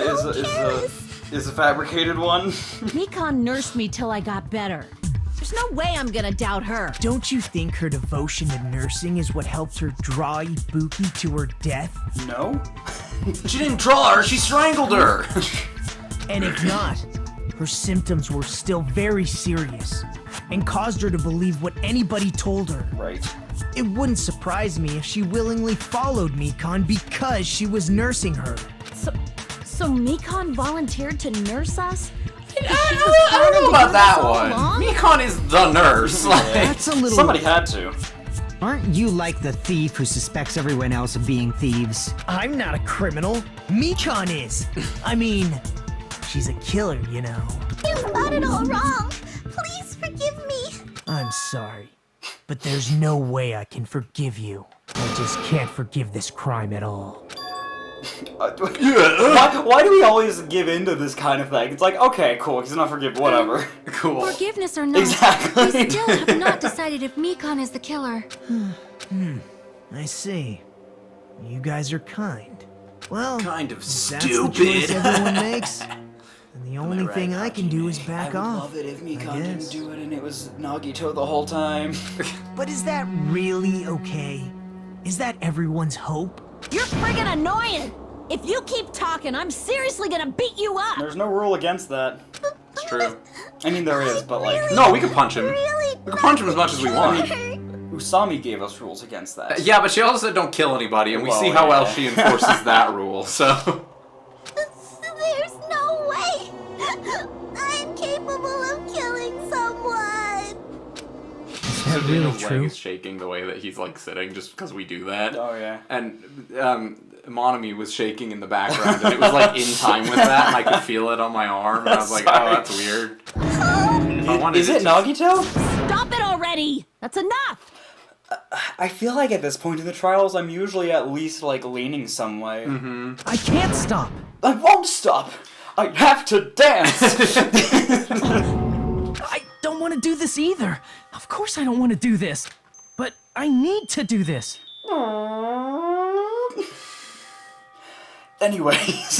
[SPEAKER 2] is a fabricated one.
[SPEAKER 9] Mikon nursed me till I got better. There's no way I'm gonna doubt her.
[SPEAKER 4] Don't you think her devotion to nursing is what helped her draw Ibuki to her death?
[SPEAKER 2] No?
[SPEAKER 5] She didn't draw her. She strangled her.
[SPEAKER 4] And if not, her symptoms were still very serious and caused her to believe what anybody told her.
[SPEAKER 2] Right.
[SPEAKER 4] It wouldn't surprise me if she willingly followed Mikon because she was nursing her.
[SPEAKER 9] So Mikon volunteered to nurse us?
[SPEAKER 5] I don't know about that one. Mikon is the nurse.
[SPEAKER 10] That's a little...
[SPEAKER 2] Somebody had to.
[SPEAKER 10] Aren't you like the thief who suspects everyone else of being thieves?
[SPEAKER 4] I'm not a criminal. Mikon is. I mean, she's a killer, you know.
[SPEAKER 6] You've got it all wrong. Please forgive me.
[SPEAKER 4] I'm sorry, but there's no way I can forgive you. I just can't forgive this crime at all.
[SPEAKER 2] Why do we always give in to this kind of thing? It's like, okay, cool, he's not forgive, whatever. Cool.
[SPEAKER 11] Forgiveness or not,
[SPEAKER 2] Exactly.
[SPEAKER 11] we still have not decided if Mikon is the killer.
[SPEAKER 4] I see. You guys are kind. Well,
[SPEAKER 5] Kind of
[SPEAKER 4] if that's the choice
[SPEAKER 5] stupid.
[SPEAKER 4] everyone makes, then the only
[SPEAKER 2] right,
[SPEAKER 4] thing I can do is back
[SPEAKER 2] I would
[SPEAKER 4] off.
[SPEAKER 2] love it if
[SPEAKER 4] I
[SPEAKER 2] Mikon
[SPEAKER 4] guess.
[SPEAKER 2] didn't do it and it was Nagito the whole time.
[SPEAKER 4] But is that really okay? Is that everyone's hope?
[SPEAKER 9] You're friggin' annoying! If you keep talking, I'm seriously gonna beat you up!
[SPEAKER 2] There's no rule against that.
[SPEAKER 5] It's true.
[SPEAKER 2] I mean, there is, but like,
[SPEAKER 5] No, we can punch him.
[SPEAKER 6] Really?
[SPEAKER 5] We can punch him as much as we want.
[SPEAKER 2] Usami gave us rules against that.
[SPEAKER 5] Yeah, but she also said don't kill anybody, and we
[SPEAKER 2] Well,
[SPEAKER 5] see how well
[SPEAKER 2] yeah.
[SPEAKER 5] she enforces that rule. So.
[SPEAKER 6] There's no way. I'm capable of killing someone.
[SPEAKER 4] Is that really
[SPEAKER 5] His leg
[SPEAKER 4] true?
[SPEAKER 5] is shaking the way that he's like sitting just because we do that.
[SPEAKER 2] Oh yeah.
[SPEAKER 5] And Monami was shaking in the background, and it was like in time with that, and I could feel it on my arm, and I was like, oh,
[SPEAKER 2] Sorry.
[SPEAKER 5] that's weird. If I wanted
[SPEAKER 2] Is it
[SPEAKER 5] to-
[SPEAKER 2] Nagito?
[SPEAKER 9] Stop it already! That's enough!
[SPEAKER 2] I feel like at this point in the trials, I'm usually at least like leaning some way.
[SPEAKER 4] I can't stop.
[SPEAKER 2] I won't stop. I have to dance.
[SPEAKER 1] I don't want to do this either. Of course I don't want to do this. But I need to do this.
[SPEAKER 2] Anyways,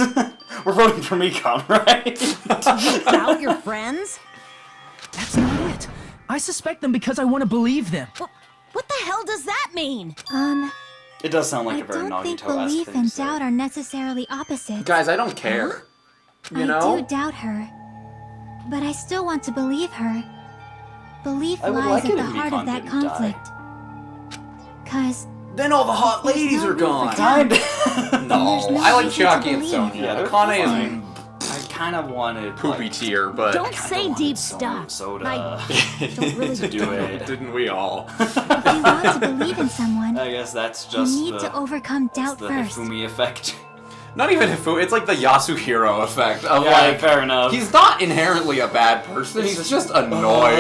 [SPEAKER 2] we're voting for Mikon, right?
[SPEAKER 9] Doubt your friends?
[SPEAKER 1] That's not it. I suspect them because I want to believe them.
[SPEAKER 9] What the hell does that mean?
[SPEAKER 2] It does sound like
[SPEAKER 7] I
[SPEAKER 2] a very
[SPEAKER 7] don't think
[SPEAKER 2] Nagito-esque
[SPEAKER 7] belief
[SPEAKER 2] thing to
[SPEAKER 7] and
[SPEAKER 2] say.
[SPEAKER 7] doubt are necessarily opposites.
[SPEAKER 5] Guys, I don't care. You know?
[SPEAKER 7] I do doubt her, but I still want to believe her. Belief
[SPEAKER 2] I would
[SPEAKER 7] lies
[SPEAKER 2] like
[SPEAKER 7] at
[SPEAKER 2] it
[SPEAKER 7] the
[SPEAKER 2] if
[SPEAKER 7] heart
[SPEAKER 2] Mikon
[SPEAKER 7] of that
[SPEAKER 2] didn't die.
[SPEAKER 7] conflict. Cause
[SPEAKER 5] Then all the hot
[SPEAKER 7] There's
[SPEAKER 5] ladies
[SPEAKER 7] no
[SPEAKER 5] are
[SPEAKER 7] room for
[SPEAKER 5] gone.
[SPEAKER 7] doubt.
[SPEAKER 5] No,
[SPEAKER 7] There's no
[SPEAKER 5] I like
[SPEAKER 7] reason to
[SPEAKER 5] Chiaki and
[SPEAKER 7] believe.
[SPEAKER 5] Sonya.
[SPEAKER 2] Yeah, they're
[SPEAKER 5] Akane
[SPEAKER 2] fine. I kind of wanted
[SPEAKER 5] is poopy tier, but
[SPEAKER 9] Don't say deep stuff.
[SPEAKER 2] Soda
[SPEAKER 9] Don't really
[SPEAKER 2] to do it.
[SPEAKER 5] didn't we all?
[SPEAKER 7] if you want to believe in someone,
[SPEAKER 2] I guess that's
[SPEAKER 7] you
[SPEAKER 2] just
[SPEAKER 7] need
[SPEAKER 2] the,
[SPEAKER 7] to overcome doubt
[SPEAKER 2] the
[SPEAKER 7] first.
[SPEAKER 2] Hifumi effect.
[SPEAKER 5] Not even Hifu, it's like the Yasuhiro effect of
[SPEAKER 2] Yeah,
[SPEAKER 5] like,
[SPEAKER 2] fair enough.
[SPEAKER 5] he's not inherently a bad person, he's just annoying.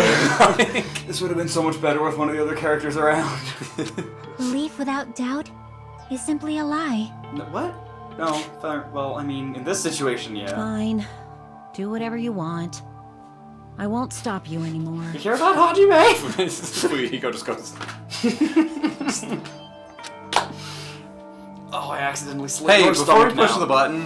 [SPEAKER 2] This would have been so much better with one of the other characters around.
[SPEAKER 7] Belief without doubt is simply a lie.
[SPEAKER 2] No, what? No, fair. Well, I mean, in this situation, yeah.
[SPEAKER 9] Fine. Do whatever you want. I won't stop you anymore.
[SPEAKER 2] You hear about Hajime?
[SPEAKER 5] Sweetie just goes,
[SPEAKER 2] Oh, I accidentally slit
[SPEAKER 5] hey,
[SPEAKER 2] your
[SPEAKER 5] before
[SPEAKER 2] stomach
[SPEAKER 5] we push
[SPEAKER 2] now.
[SPEAKER 5] the button,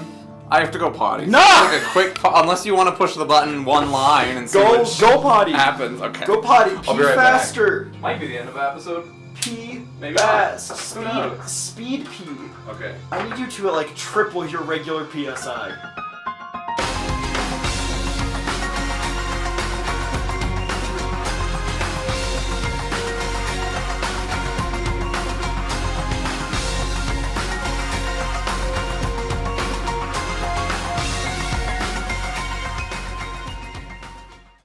[SPEAKER 5] I have to go potty.
[SPEAKER 2] No!
[SPEAKER 5] Like a quick unless you want to push the button one line and see
[SPEAKER 2] Go
[SPEAKER 5] what
[SPEAKER 2] potty.
[SPEAKER 5] happens. Okay.
[SPEAKER 2] Go potty.
[SPEAKER 5] I'll be
[SPEAKER 2] Pee
[SPEAKER 5] right
[SPEAKER 2] faster.
[SPEAKER 5] back. Might be the end of the episode.
[SPEAKER 2] Pee
[SPEAKER 5] Maybe
[SPEAKER 2] fast.
[SPEAKER 5] not. Who knows?
[SPEAKER 2] Speed pee.
[SPEAKER 5] Okay.
[SPEAKER 2] I need you to like triple your regular PSI.